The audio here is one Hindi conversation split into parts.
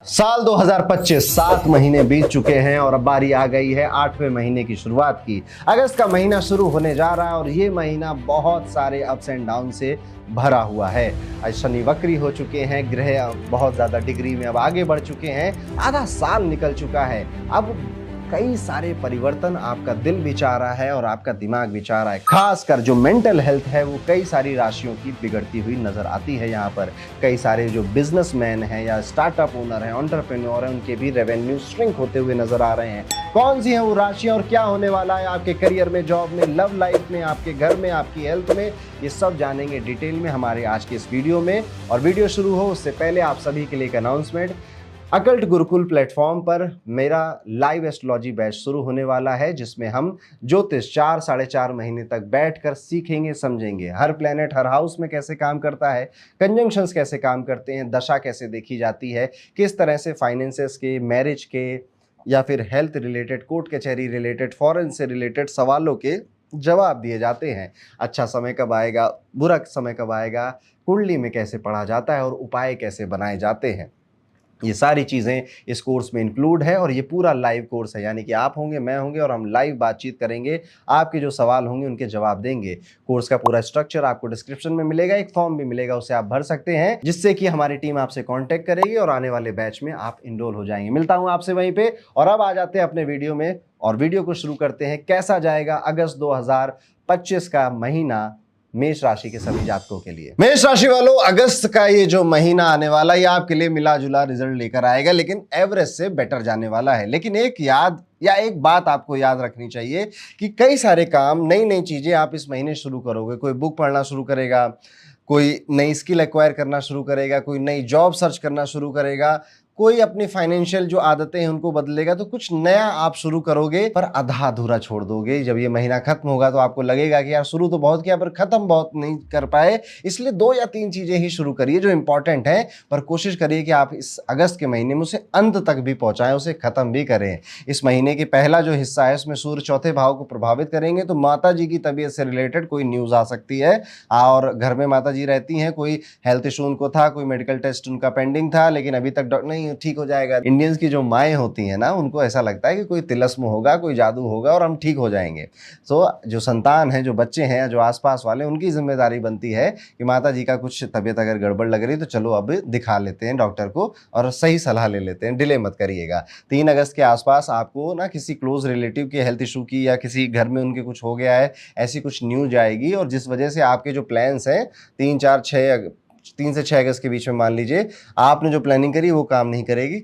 साल 2025 7 महीने बीत चुके हैं और अब बारी आ गई है 8वें महीने की शुरुआत की। अगस्त का महीना शुरू होने जा रहा है और ये महीना बहुत सारे अप्स एंड डाउन से भरा हुआ है। आज शनि वक्री हो चुके हैं, ग्रह बहुत ज्यादा डिग्री में अब आगे बढ़ चुके हैं, आधा साल निकल चुका है। अब कई सारे परिवर्तन आपका दिल भी चाह रहा है और आपका दिमाग भी चाह रहा है। खासकर जो मेंटल हेल्थ है वो कई सारी राशियों की बिगड़ती हुई नजर आती है। यहाँ पर कई सारे जो बिजनेसमैन हैं या स्टार्टअप ओनर हैं, एंटरप्रेन्योर हैं, उनके भी रेवेन्यू श्रिंक होते हुए नजर आ रहे हैं। कौन सी है वो राशियां और क्या होने वाला है आपके करियर में, जॉब में, लव लाइफ में, आपके घर में, आपकी हेल्थ में, ये सब जानेंगे डिटेल में हमारे आज के इस वीडियो में। और वीडियो शुरू हो उससे पहले आप सभी के लिए एक अनाउंसमेंट। अकल्ट गुरुकुल प्लेटफॉर्म पर मेरा लाइव एस्ट्रोलॉजी बैच शुरू होने वाला है, जिसमें हम ज्योतिष 4-4.5 महीने तक बैठकर सीखेंगे, समझेंगे हर प्लेनेट हर हाउस में कैसे काम करता है, कंजंक्शंस कैसे काम करते हैं, दशा कैसे देखी जाती है, किस तरह से फाइनेंसेस के, मैरिज के या फिर हेल्थ रिलेटेड, कोर्ट कचहरी रिलेटेड, फॉरेन से रिलेटेड सवालों के जवाब दिए जाते हैं। अच्छा समय कब आएगा, बुरा समय कब आएगा, कुंडली में कैसे पढ़ा जाता है और उपाय कैसे बनाए जाते हैं, ये सारी चीज़ें इस कोर्स में इंक्लूड है। और ये पूरा लाइव कोर्स है, यानी कि आप होंगे, मैं होंगे और हम लाइव बातचीत करेंगे, आपके जो सवाल होंगे उनके जवाब देंगे। कोर्स का पूरा स्ट्रक्चर आपको डिस्क्रिप्शन में मिलेगा, एक फॉर्म भी मिलेगा, उसे आप भर सकते हैं, जिससे कि हमारी टीम आपसे कांटेक्ट करेगी और आने वाले बैच में आप इनरोल हो जाएंगे। मिलता हूं आपसे वहीं पे। और अब आ जाते हैं अपने वीडियो में और वीडियो को शुरू करते हैं। कैसा जाएगा अगस्त 2025 का महीना मेष राशि के सभी जातकों के लिए। मेष राशि वालों, अगस्त का ये जो महीना आने वाला है ये आपके लिए मिला जुला रिजल्ट लेकर आएगा, लेकिन एवरेज से बेटर जाने वाला है। लेकिन एक बात आपको याद रखनी चाहिए कि कई सारे काम, नई नई चीजें आप इस महीने शुरू करोगे। कोई बुक पढ़ना शुरू करेगा, कोई नई स्किल एक्वायर करना शुरू करेगा, कोई नई जॉब सर्च करना शुरू करेगा, कोई अपनी फाइनेंशियल जो आदतें हैं उनको बदलेगा। तो कुछ नया आप शुरू करोगे पर आधा अधूरा छोड़ दोगे। जब ये महीना खत्म होगा तो आपको लगेगा कि यार शुरू तो बहुत किया पर खत्म बहुत नहीं कर पाए। इसलिए 2 या 3 चीजें ही शुरू करिए जो इंपॉर्टेंट है, पर कोशिश करिए कि आप इस अगस्त के महीने में उसे अंत तक भी पहुंचाएं, उसे खत्म भी करें। इस महीने के पहला जो हिस्सा है उसमें सूर्य चौथे भाव को प्रभावित करेंगे, तो माता जी की तबीयत से रिलेटेड कोई न्यूज आ सकती है। और घर में माता जी रहती हैं, कोई हेल्थ इशू उनको था, कोई मेडिकल टेस्ट उनका पेंडिंग था, लेकिन अभी तक डॉक्टर नहीं ठीक हो जाएगा। इंडियंस की जो माएँ होती हैं ना, उनको ऐसा लगता है कि कोई तिलस्म होगा, कोई जादू होगा और हम ठीक हो जाएंगे। तो जो संतान है, जो बच्चे हैं, जो आसपास वाले, उनकी जिम्मेदारी बनती है कि माता जी का कुछ तबीयत अगर गड़बड़ लग रही तो चलो अब दिखा लेते हैं डॉक्टर को और सही सलाह ले लेते हैं, डिले मत करिएगा। 3 अगस्त के आसपास आपको ना किसी क्लोज रिलेटिव के हेल्थ इशू की या किसी घर में उनके कुछ हो गया है, ऐसी कुछ न्यूज आएगी और जिस वजह से आपके जो प्लान्स हैं 3 से 6 अगस्त के बीच में, मान लीजिए आपने जो प्लानिंग करी वो काम नहीं करेगी,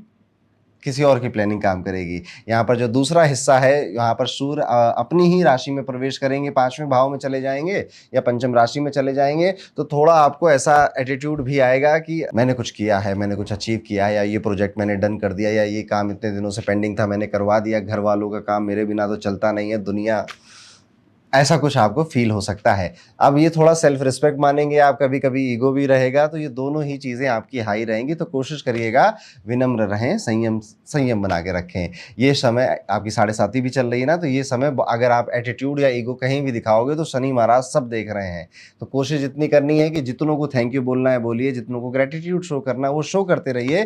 किसी और की प्लानिंग काम करेगी। यहाँ पर जो दूसरा हिस्सा है, यहाँ पर सूर्य अपनी ही राशि में प्रवेश करेंगे, 5वें भाव में चले जाएंगे या पंचम राशि में चले जाएंगे। तो थोड़ा आपको ऐसा एटीट्यूड भी आएगा कि मैंने कुछ किया है, मैंने कुछ अचीव किया है, या ये प्रोजेक्ट मैंने डन कर दिया, या ये काम इतने दिनों से पेंडिंग था मैंने करवा दिया, घर वालों का काम मेरे बिना तो चलता नहीं है दुनिया, ऐसा कुछ आपको फील हो सकता है। अब ये थोड़ा सेल्फ रिस्पेक्ट मानेंगे आप, कभी कभी ईगो भी रहेगा, तो ये दोनों ही चीज़ें आपकी हाई रहेंगी। तो कोशिश करिएगा विनम्र रहें, संयम बना के रखें। ये समय आपकी 7.5 भी चल रही है ना, तो ये समय अगर आप एटीट्यूड या ईगो कहीं भी दिखाओगे तो शनि महाराज सब देख रहे हैं। तो कोशिश इतनी करनी है कि जितनों को थैंक यू बोलना है बोलिए, जितनों को ग्रेटिट्यूड शो करना है वो शो करते रहिए,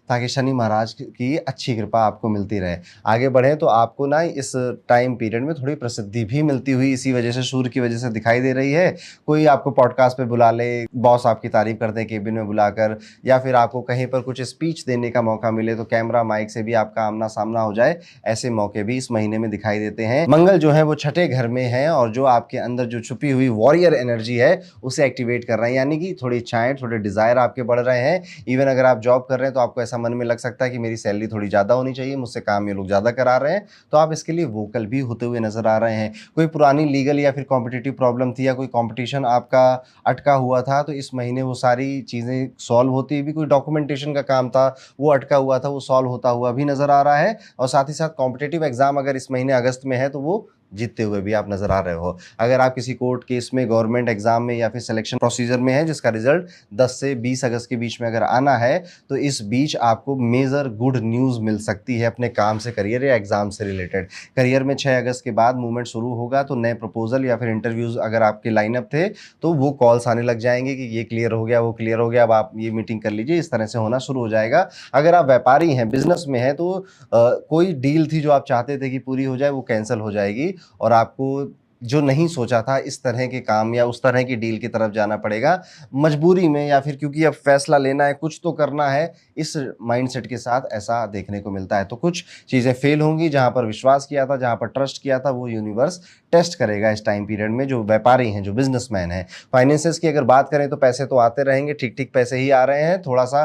ताकि शनि महाराज की अच्छी कृपा आपको मिलती रहे। आगे बढ़ें तो आपको ना इस टाइम पीरियड में थोड़ी प्रसिद्धि भी मिलती हुई इसी वजह से, सूर्य की वजह से दिखाई दे रही है। कोई आपको पॉडकास्ट पे बुला ले, बॉस आपकी तारीफ करते हैं केबिन में बुलाकर, या फिर आपको कहीं पर कुछ स्पीच देने का मौका मिले तो कैमरा माइक से भी आपका आमना सामना हो जाए, ऐसे मौके भी इस महीने में दिखाई देते हैं। मंगल जो है वो 6ठे घर में है और जो आपके अंदर जो छुपी हुई वॉरियर एनर्जी है उसे एक्टिवेट कर रहे हैं, यानी कि थोड़ी इच्छाएं, थोड़े डिजायर आपके बढ़ रहे हैं। इवन अगर आप जॉब कर रहे हैं तो आपको ऐसा मन में लग सकता है कि मेरी सैलरी थोड़ी ज़्यादा होनी चाहिए, मुझसे काम ये लोग ज़्यादा करा रहे हैं, तो आप इसके लिए वोकल भी होते हुए नजर आ रहे हैं। कोई पुरानी लीगल या फिर कॉम्पिटिटिव प्रॉब्लम थी या कोई कंपटीशन आपका अटका हुआ था, तो इस महीने वो सारी चीज़ें सॉल्व होती भी। कोई डॉक्यूमेंटेशन का काम था वो अटका हुआ था, वो सॉल्व होता हुआ भी नज़र आ रहा है। और साथ ही साथ कॉम्पिटिटिव एग्जाम अगर इस महीने अगस्त में है तो वो जीतते हुए भी आप नजर आ रहे हो। अगर आप किसी कोर्ट केस में, गवर्नमेंट एग्जाम में या फिर सिलेक्शन प्रोसीजर में है जिसका रिजल्ट 10 से 20 अगस्त के बीच में अगर आना है, तो इस बीच आपको मेजर गुड न्यूज़ मिल सकती है अपने काम से, करियर या एग्जाम से रिलेटेड। करियर में 6 अगस्त के बाद मूवमेंट शुरू होगा, तो नए प्रपोजल या फिर इंटरव्यूज अगर आपके लाइनअप थे तो वो कॉल्स आने लग जाएंगे कि ये क्लियर हो गया, वो क्लियर हो गया, अब आप ये मीटिंग कर लीजिए, इस तरह से होना शुरू हो जाएगा। अगर आप व्यापारी हैं, बिजनेस में हैं, तो कोई डील थी जो आप चाहते थे कि पूरी हो जाए, वो कैंसिल हो जाएगी और आपको जो नहीं सोचा था इस तरह के काम या उस तरह की डील की तरफ जाना पड़ेगा मजबूरी में, या फिर क्योंकि अब फैसला लेना है, कुछ तो करना है, इस माइंडसेट के साथ ऐसा देखने को मिलता है। तो कुछ चीज़ें फेल होंगी, जहां पर विश्वास किया था, जहां पर ट्रस्ट किया था, वो यूनिवर्स टेस्ट करेगा इस टाइम पीरियड में। जो व्यापारी हैं, जो बिजनेसमैन हैं, फाइनेंसेस की अगर बात करें तो पैसे तो आते रहेंगे, ठीक ठीक पैसे ही आ रहे हैं, थोड़ा सा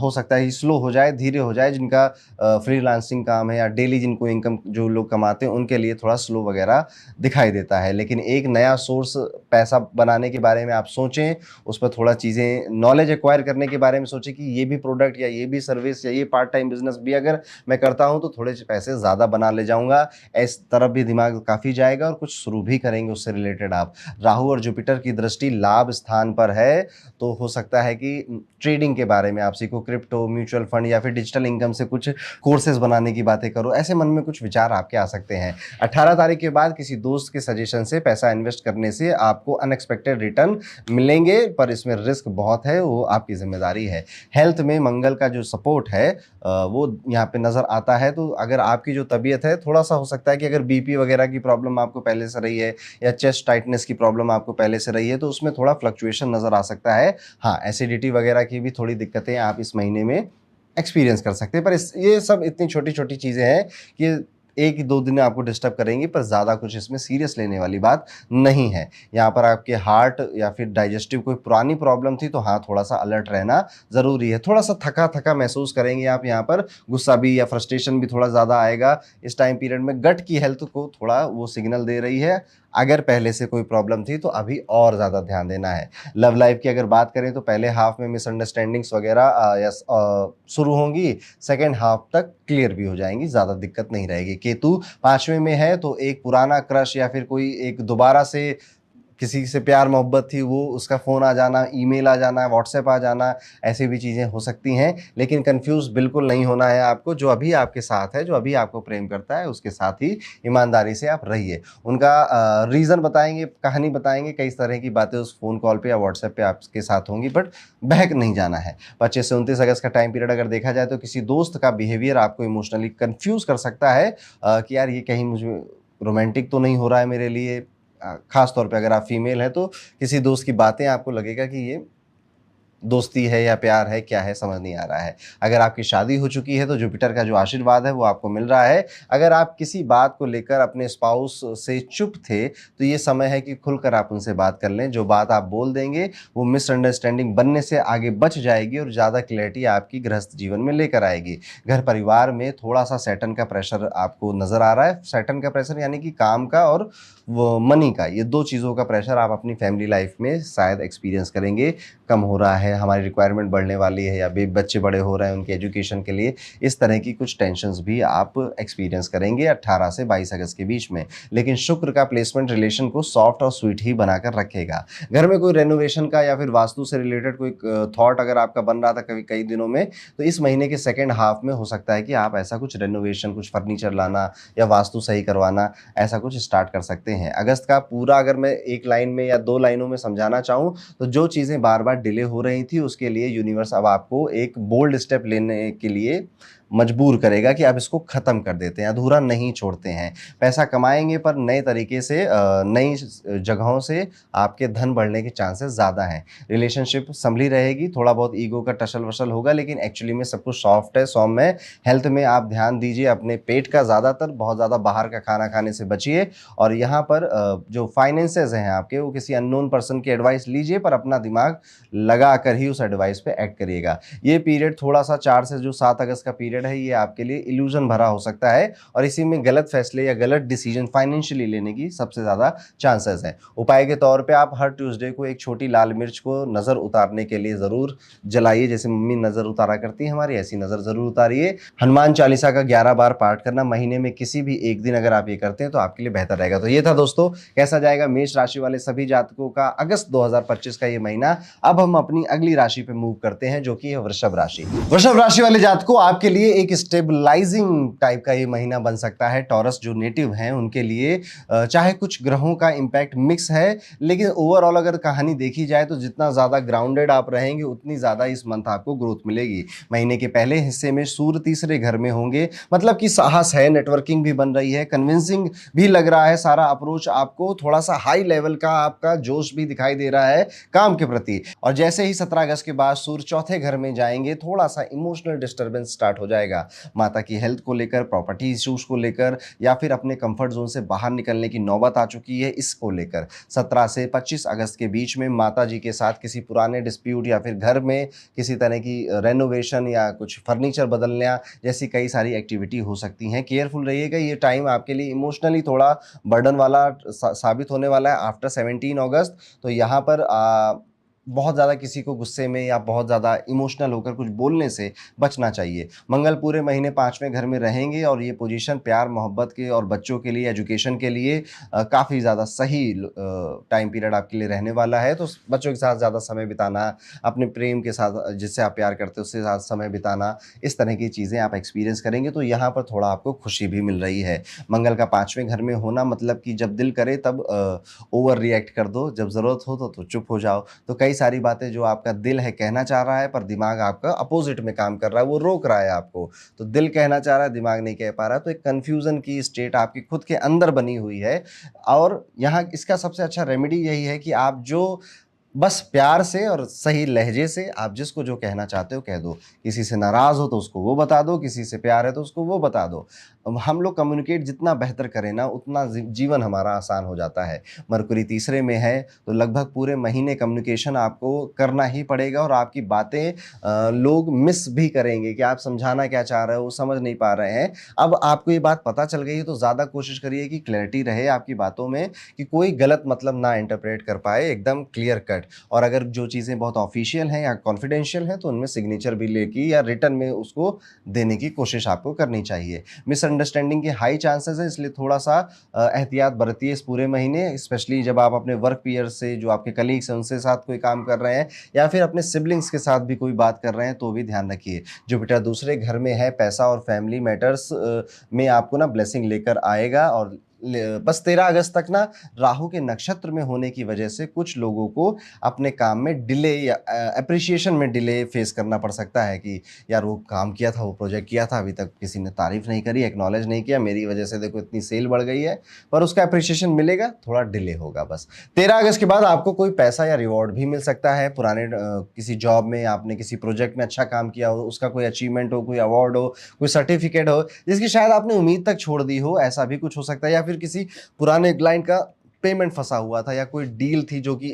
हो सकता है स्लो हो जाए, धीरे हो जाए। जिनका फ्रीलांसिंग काम है या डेली जिनको इनकम जो लोग कमाते हैं उनके लिए थोड़ा स्लो वगैरह दिखाई देता है। लेकिन एक नया सोर्स पैसा बनाने के बारे में आप सोचें, उस पर थोड़ा चीज़ें नॉलेज एक्वायर करने के बारे में सोचें कि ये भी प्रोडक्ट या ये भी सर्विस या ये पार्ट टाइम बिजनेस भी अगर मैं करता हूं तो थोड़े पैसे ज़्यादा बना ले जाऊंगा, इस तरफ भी दिमाग काफ़ी जाएगा और कुछ शुरू भी करेंगे उससे रिलेटेड आप। राहु और जुपिटर की दृष्टि लाभ स्थान पर है, तो हो सकता है कि ट्रेडिंग के बारे में आप सीखो, क्रिप्टो, म्यूचुअल फंड या फिर डिजिटल इनकम से कुछ कोर्सेज बनाने की बातें करो, ऐसे मन में कुछ विचार आपके आ सकते हैं। 18 तारीख के बाद किसी दोस्त के सजेशन से पैसा इन्वेस्ट करने से आपको अनएक्सपेक्टेड रिटर्न मिलेंगे, पर इसमें रिस्क बहुत है, वो आपकी जिम्मेदारी है। हेल्थ में मंगल का जो सपोर्ट है वो यहाँ पे नजर आता है। तो अगर आपकी जो तबीयत है, थोड़ा सा हो सकता है कि अगर बीपी वगैरह की प्रॉब्लम आपको पहले से रही है या चेस्ट टाइटनेस की प्रॉब्लम आपको पहले से रही है, तो उसमें थोड़ा फ्लक्चुएशन नजर आ सकता है। हाँ, एसिडिटी वगैरह की भी थोड़ी दिक्कतें आप इस महीने में एक्सपीरियंस कर सकते हैं, पर ये सब इतनी छोटी छोटी चीज़ें हैं कि एक दो दिन आपको डिस्टर्ब करेंगी, पर ज़्यादा कुछ इसमें सीरियस लेने वाली बात नहीं है। यहाँ पर आपके हार्ट या फिर डाइजेस्टिव कोई पुरानी प्रॉब्लम थी तो हाँ, थोड़ा सा अलर्ट रहना ज़रूरी है। थोड़ा सा थका थका महसूस करेंगे आप, यहाँ पर गुस्सा भी या फ्रस्ट्रेशन भी थोड़ा ज़्यादा आएगा इस टाइम पीरियड में। गट की हेल्थ को थोड़ा वो सिग्नल दे रही है, अगर पहले से कोई प्रॉब्लम थी तो अभी और ज़्यादा ध्यान देना है। लव लाइफ की अगर बात करें तो पहले हाफ में मिसअंडरस्टैंडिंग्स वगैरह शुरू होंगी, सेकेंड हाफ तक क्लियर भी हो जाएंगी, ज़्यादा दिक्कत नहीं रहेगी। केतु 5वें में है तो एक पुराना क्रश या फिर कोई एक दोबारा से किसी से प्यार मोहब्बत थी, वो उसका फ़ोन आ जाना, ईमेल आ जाना, व्हाट्सएप आ जाना, ऐसी भी चीज़ें हो सकती हैं। लेकिन कंफ्यूज बिल्कुल नहीं होना है आपको। जो अभी आपके साथ है, जो अभी आपको प्रेम करता है, उसके साथ ही ईमानदारी से आप रहिए। उनका रीज़न बताएंगे, कहानी बताएंगे, कई तरह की बातें उस फ़ोन कॉल पे या व्हाट्सएप पे आपके साथ होंगी, बट बहक नहीं जाना है। 25 से 29 अगस्त का टाइम पीरियड अगर देखा जाए तो किसी दोस्त का बिहेवियर आपको इमोशनली कन्फ्यूज़ कर सकता है कि यार ये कहीं मुझे रोमांटिक तो नहीं हो रहा है मेरे लिए। खास तौर पे अगर आप फीमेल हैं तो किसी दोस्त की बातें आपको लगेगा कि ये दोस्ती है या प्यार है, क्या है, समझ नहीं आ रहा है। अगर आपकी शादी हो चुकी है तो जुपिटर का जो आशीर्वाद है वो आपको मिल रहा है। अगर आप किसी बात को लेकर अपने स्पाउस से चुप थे तो ये समय है कि खुलकर आप उनसे बात कर लें। जो बात आप बोल देंगे वो मिसअंडरस्टैंडिंग बनने से आगे बच जाएगी और ज़्यादा क्लैरिटी आपकी गृहस्थ जीवन में लेकर आएगी। घर परिवार में थोड़ा सा सैटर्न का प्रेशर आपको नज़र आ रहा है। सैटर्न का प्रेशर यानी कि काम का और वो मनी का, ये दो चीज़ों का प्रेशर आप अपनी फैमिली लाइफ में शायद एक्सपीरियंस करेंगे। कम हो रहा है, हमारी रिक्वायरमेंट बढ़ने वाली है, या बच्चे बड़े हो रहे हैं उनके एजुकेशन के लिए, इस तरह की कुछ टेंशन्स भी आप एक्सपीरियंस करेंगे 18 से 22 अगस्त के बीच में। लेकिन शुक्र का प्लेसमेंट रिलेशन को सॉफ्ट और स्वीट ही बनाकर रखेगा। घर में कोई रेनोवेशन का या फिर वास्तु से रिलेटेड कोई थॉट अगर आपका बन रहा था कभी कई दिनों में, तो इस महीने के सेकेंड हाफ में हो सकता है कि आप ऐसा कुछ रेनोवेशन, कुछ फर्नीचर लाना या वास्तु सही करवाना, ऐसा कुछ स्टार्ट कर सकते हैं। अगस्त का पूरा अगर मैं एक लाइन में या दो लाइनों में समझाना चाहूँ तो जो चीज़ें बार बार डिले हो रही थी उसके लिए यूनिवर्स अब आपको एक बोल्ड स्टेप लेने के लिए मजबूर करेगा कि आप इसको ख़त्म कर देते हैं, अधूरा नहीं छोड़ते हैं। पैसा कमाएंगे पर नए तरीके से, नई जगहों से आपके धन बढ़ने के चांसेस ज़्यादा हैं। रिलेशनशिप संभली रहेगी, थोड़ा बहुत ईगो का टसल वसल होगा, लेकिन एक्चुअली में सब कुछ सॉफ्ट है, सौम्य है। हेल्थ में आप ध्यान दीजिए अपने पेट का, ज़्यादातर बहुत ज़्यादा बाहर का खाना खाने से बचिए। और यहाँ पर जो फाइनेंसेस हैं आपके, वो किसी अननोन पर्सन की एडवाइस लीजिए, पर अपना दिमाग लगा कर ही उस एडवाइस पे एक्ट करिएगा। ये पीरियड थोड़ा सा 4 से जो 7 अगस्त का पीरियड है, ये आपके लिए इल्यूजन भरा हो सकता है और इसी में गलत फैसले या गलत डिसीजन फाइनेंशियली लेने की सबसे ज़्यादा चांसेस हैं। उपाय के तौर पे आप हर ट्यूसडे को एक छोटी लाल मिर्च को नज़र उतारने के लिए ज़रूर जलाइए। जैसे मम्मी नज़र उतारा करती है हमारी, ऐसी नज़र ज़रूर उतारिए। हनुमान चालीसा का 11 बार पाठ करना, महीने में किसी भी एक दिन अगर आप ये करते हैं तो आपके लिए बेहतर रहेगा। तो ये था दोस्तों, कैसा जाएगा मेष राशि वाले सभी जातकों का अगस्त 2025 का ये महीना। अब हम अपनी अगली राशि पे मूव करते हैं जो कि है वृषभ राशि। वृषभ राशि वाले जातकों, आपके लिए लिए एक स्टेबलाइजिंग टाइप का ये महीना बन सकता है टॉरस जो नेटिव हैं उनके लिए। चाहे कुछ ग्रहों का इम्पैक्ट मिक्स है, लेकिन ओवरऑल अगर कहानी देखी जाए तो जितना ज़्यादा ग्राउंडेड आप रहेंगे उतनी ज़्यादा इस मंथ आपको ग्रोथ मिलेगी। महीने के पहले हिस्से में सूर्य तीसरे घर में होंगे, मतलब कि साहस है, नेटवर्किंग भी बन रही है, कन्विंसिंग भी लग रहा है सारा अप्रोच आपको, थोड़ा सा हाई लेवल का आपका जोश भी दिखाई दे रहा है काम के प्रति। और जैसे ही 17 अगस्त के बाद सूर्य चौथे घर में जाएंगे, थोड़ा सा इमोशनल डिस्टर्बेंस स्टार्ट हो जाएगा, माता की हेल्थ को लेकर, प्रॉपर्टी इश्यूज को लेकर, या फिर अपने कंफर्ट जोन से बाहर निकलने की नौबत आ चुकी है इसको लेकर। 17 से 25 अगस्त के बीच में माता जी के साथ किसी पुराने डिस्प्यूट या फिर घर में किसी तरह की रेनोवेशन या कुछ फर्नीचर बदलना जैसी कई सारी एक्टिविटी हो सकती हैं। केयरफुल रहिएगा, ये टाइम आपके लिए इमोशनली थोड़ा बर्डन वाला साबित होने वाला है आफ्टर 17 अगस्त। तो यहाँ पर बहुत ज़्यादा किसी को गुस्से में या बहुत ज़्यादा इमोशनल होकर कुछ बोलने से बचना चाहिए। मंगल पूरे महीने 5वें घर में रहेंगे और ये पोजीशन प्यार मोहब्बत के और बच्चों के लिए, एजुकेशन के लिए काफ़ी ज़्यादा सही टाइम पीरियड आपके लिए रहने वाला है। तो बच्चों के साथ ज़्यादा समय बिताना, अपने प्रेम के साथ जिससे आप प्यार करते हो उसके साथ समय बिताना, इस तरह की चीज़ें आप एक्सपीरियंस करेंगे। तो यहाँ पर थोड़ा आपको खुशी भी मिल रही है। मंगल का 5वें घर में होना मतलब कि जब दिल करे तब ओवर रिएक्ट कर दो, जब ज़रूरत हो तो चुप हो जाओ। तो कई सारी बातें जो आपका दिल है कहना चाह रहा है पर दिमाग आपका अपोजिट में काम कर रहा है, वो रोक रहा है आपको। तो दिल कहना चाह रहा है, दिमाग नहीं कह पा रहा, तो एक कन्फ्यूज़न की स्टेट आपकी खुद के अंदर बनी हुई है। और यहाँ इसका सबसे अच्छा रेमेडी यही है कि आप जो बस प्यार से और सही लहजे से आप जिसको जो कहना चाहते हो कह दो। किसी से नाराज़ हो तो उसको वो बता दो, किसी से प्यार है तो उसको वो बता दो। हम लोग कम्युनिकेट जितना बेहतर करें ना, उतना जीवन हमारा आसान हो जाता है। मरकुरी तीसरे में है तो लगभग पूरे महीने कम्युनिकेशन आपको करना ही पड़ेगा और आपकी बातें लोग मिस भी करेंगे कि आप समझाना क्या चाह रहे हो, वो समझ नहीं पा रहे हैं। अब आपको ये बात पता चल गई है तो ज़्यादा कोशिश करिए कि क्लैरिटी रहे आपकी बातों में, कि कोई गलत मतलब ना इंटरप्रेट कर पाए, एकदम क्लियर कट। और अगर जो चीज़ें बहुत ऑफिशियल हैं या कॉन्फिडेंशियल हैं तो उनमें सिग्नेचर भी लेके या रिटर्न में उसको देने की कोशिश आपको करनी चाहिए। मिसअंडरस्टैंडिंग के हाई चांसेस हैं, इसलिए थोड़ा सा एहतियात बरतिए इस पूरे महीने, स्पेशली जब आप अपने वर्क पीयर से, जो आपके कलीग्स हैं उनसे साथ कोई काम कर रहे हैं या फिर अपने सिबलिंग्स के साथ भी कोई बात कर रहे हैं तो भी ध्यान रखिए। जुपिटर दूसरे घर में है, पैसा और फैमिली मैटर्स में आपको ना ब्लेसिंग लेकर आएगा। और बस 13 अगस्त तक ना राहु के नक्षत्र में होने की वजह से कुछ लोगों को अपने काम में डिले या अप्रिशिएशन में डिले फेस करना पड़ सकता है कि यार वो काम किया था, वो प्रोजेक्ट किया था, अभी तक किसी ने तारीफ नहीं करी, एक्नॉलेज नहीं किया, मेरी वजह से देखो इतनी सेल बढ़ गई है, पर उसका अप्रिशिएशन मिलेगा, थोड़ा डिले होगा बस। 13 अगस्त के बाद आपको कोई पैसा या रिवॉर्ड भी मिल सकता है। पुराने किसी जॉब में आपने किसी प्रोजेक्ट में अच्छा काम किया हो, उसका कोई अचीवमेंट हो, कोई अवार्ड हो, कोई सर्टिफिकेट हो जिसकी शायद आपने उम्मीद तक छोड़ दी हो, ऐसा भी कुछ हो सकता है। या फिर किसी पुराने क्लाइंट का पेमेंट फंसा हुआ था या कोई डील थी जो कि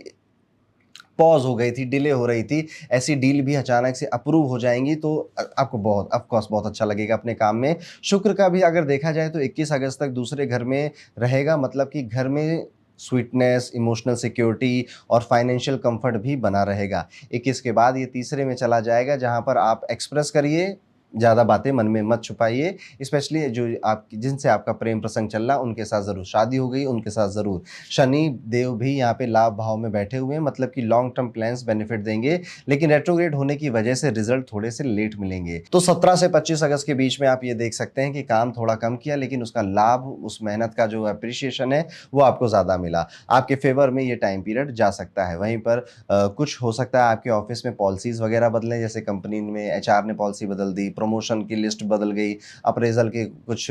पॉज हो गई थी, डिले हो रही थी, ऐसी डील भी अचानक से अप्रूव हो जाएंगी तो आपको बहुत ऑफकोर्स बहुत अच्छा लगेगा अपने काम में। शुक्र का भी अगर देखा जाए तो 21 अगस्त तक दूसरे घर में रहेगा, मतलब कि घर में स्वीटनेस, इमोशनल सिक्योरिटी और फाइनेंशियल कंफर्ट भी बना रहेगा। 21 के बाद ये तीसरे में चला जाएगा जहां पर आप एक्सप्रेस करिए, ज़्यादा बातें मन में मत छुपाइए। स्पेशली जो आप जिनसे आपका प्रेम प्रसंग चल रहा उनके साथ ज़रूर शादी हो गई, उनके साथ ज़रूर। शनि देव भी यहाँ पे लाभ भाव में बैठे हुए हैं, मतलब कि लॉन्ग टर्म प्लान्स बेनिफिट देंगे, लेकिन रेट्रोग्रेड होने की वजह से रिजल्ट थोड़े से लेट मिलेंगे। तो 17 से 25 अगस्त के बीच में आप ये देख सकते हैं कि काम थोड़ा कम किया लेकिन उसका लाभ, उस मेहनत का जो अप्रिशिएशन है वो आपको ज़्यादा मिला। आपके फेवर में ये टाइम पीरियड जा सकता है। वहीं पर कुछ हो सकता है आपके ऑफिस में पॉलिसीज़ वगैरह बदलें, जैसे कंपनी में एचआर ने पॉलिसी बदल दी, प्रमोशन की लिस्ट बदल गई, अप्रेजल के कुछ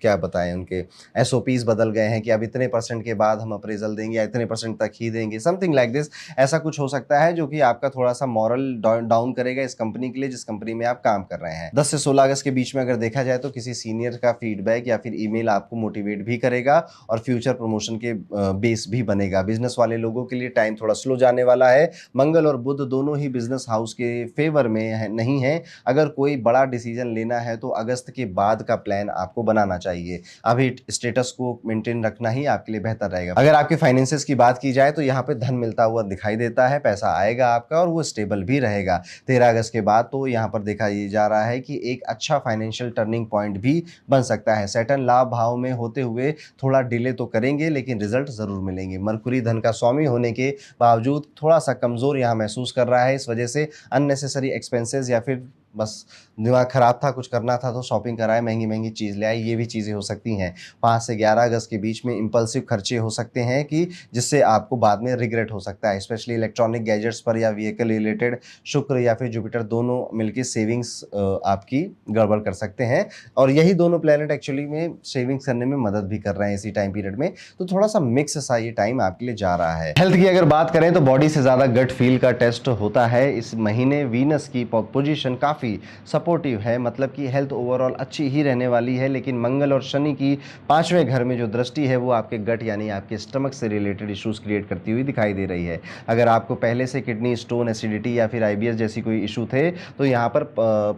क्या बताएं उनके एसओपीज बदल गए हैं कि अब इतने परसेंट के बाद हम अप्रेजल देंगे या इतने परसेंट तक ही देंगे, समथिंग लाइक दिस। ऐसा कुछ हो सकता है जो कि आपका थोड़ा सा मॉरल डाउन करेगा इस कंपनी के लिए जिस कंपनी में आप काम कर रहे हैं। 10 से 16 अगस्त के बीच में अगर देखा जाए तो किसी सीनियर का फीडबैक या फिर ईमेल आपको मोटिवेट भी करेगा और फ्यूचर प्रमोशन के बेस भी बनेगा। बिजनेस वाले लोगों के लिए टाइम थोड़ा स्लो जाने वाला है। मंगल और बुध दोनों ही बिजनेस हाउस के फेवर में नहीं है। अगर कोई बड़ा डिसीजन लेना है तो अगस्त के बाद का प्लान आपको बनाना चाहिए। अभी स्टेटस को मेंटेन रखना ही आपके लिए बेहतर रहेगा। अगर आपके फाइनेंसेस की बात की जाए तो यहाँ पे धन मिलता हुआ दिखाई देता है, पैसा आएगा आपका और वो स्टेबल भी रहेगा। 13 अगस्त के बाद तो यहाँ पर देखा जा रहा है कि एक अच्छा फाइनेंशियल टर्निंग पॉइंट भी बन सकता है। सैटर्न लाभ भाव में होते हुए थोड़ा डिले तो करेंगे लेकिन रिजल्ट जरूर मिलेंगे। मरकुरी धन का स्वामी होने के बावजूद थोड़ा सा कमजोर यहाँ महसूस कर रहा है, इस वजह से अननेसेसरी एक्सपेंसेस या फिर बस दिमाग खराब था, कुछ करना था तो शॉपिंग कराए, महंगी महंगी चीज़ ले आए, ये भी चीज़ें हो सकती हैं। 5 से 11 अगस्त के बीच में इम्पल्सिव खर्चे हो सकते हैं कि जिससे आपको बाद में रिग्रेट हो सकता है, स्पेशली इलेक्ट्रॉनिक गैजेट्स पर या व्हीकल रिलेटेड। शुक्र या फिर जुपिटर दोनों मिलके सेविंग्स आपकी गड़बड़ कर सकते हैं, और यही दोनों प्लैनेट एक्चुअली में सेविंग्स करने में मदद भी कर रहे हैं इसी टाइम पीरियड में। तो थोड़ा सा मिक्स सा ये टाइम आपके लिए जा रहा है। हेल्थ की अगर बात करें तो बॉडी से ज़्यादा गट फील का टेस्ट होता है इस महीने। वीनस की पोजीशन काफ़ी सपोर्टिव है, मतलब कि हेल्थ ओवरऑल अच्छी ही रहने वाली है, लेकिन मंगल और शनि की 5वें घर में जो दृष्टि है वो आपके गट यानी आपके स्टमक से रिलेटेड इश्यूज क्रिएट करती हुई दिखाई दे रही है। अगर आपको पहले से किडनी स्टोन, एसिडिटी या फिर आईबीएस जैसी कोई इशू थे तो यहाँ पर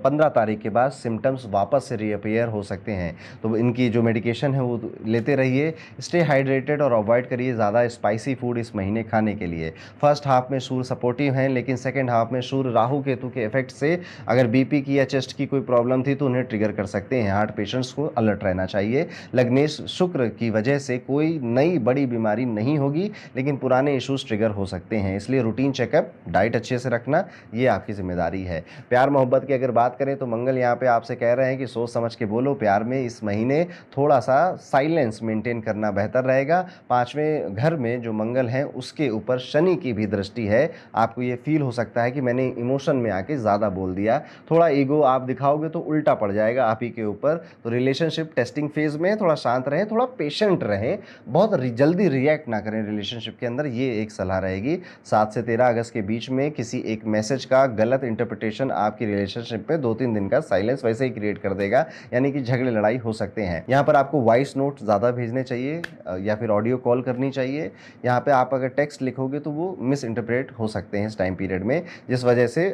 15 तारीख के बाद सिम्टम्स वापस से रीअपियर हो सकते हैं। तो इनकी जो मेडिकेशन है वो लेते रहिए, स्टे हाइड्रेटेड और अवॉइड करिए ज़्यादा स्पाइसी फूड इस महीने खाने के लिए। फर्स्ट हाफ में सूर्य सपोर्टिव हैं, लेकिन सेकेंड हाफ में सूर्य राहु केतु के इफेक्ट से अगर बीपी की या चेस्ट की कोई प्रॉब्लम थी तो उन्हें ट्रिगर कर सकते हैं। हार्ट पेशेंट्स को अलर्ट रहना चाहिए। लग्नेश शुक्र की वजह से कोई नई बड़ी बीमारी नहीं होगी, लेकिन पुराने इश्यूज ट्रिगर हो सकते हैं, इसलिए रूटीन चेकअप, डाइट अच्छे से रखना ये आपकी जिम्मेदारी है। प्यार मोहब्बत की अगर बात करें तो मंगल यहाँ पे आपसे कह रहे हैं कि सोच समझ के बोलो। प्यार में इस महीने थोड़ा सा साइलेंस मेंटेन करना बेहतर रहेगा। 5वें घर में जो मंगल है उसके ऊपर शनि की भी दृष्टि है। आपको ये फील हो सकता है कि मैंने इमोशन में आके ज़्यादा बोल दिया, थोड़ा ईगो आप दिखाओगे तो उल्टा पड़ जाएगा आप ही के ऊपर। तो रिलेशनशिप टेस्टिंग फेज में थोड़ा शांत रहें, थोड़ा पेशेंट रहें, बहुत जल्दी रिएक्ट ना करें रिलेशनशिप के अंदर, ये एक सलाह रहेगी। 7 से 13 अगस्त के बीच में किसी एक मैसेज का गलत इंटरप्रिटेशन आपकी रिलेशनशिप पे 2-3 दिन का साइलेंस वैसे ही क्रिएट कर देगा, यानी कि झगड़े लड़ाई हो सकते हैं। यहाँ पर आपको वॉइस नोट ज़्यादा भेजने चाहिए या फिर ऑडियो कॉल करनी चाहिए। यहाँ पे आप अगर टेक्स्ट लिखोगे तो वो मिस इंटरप्रेट हो सकते हैं इस टाइम पीरियड में, जिस वजह से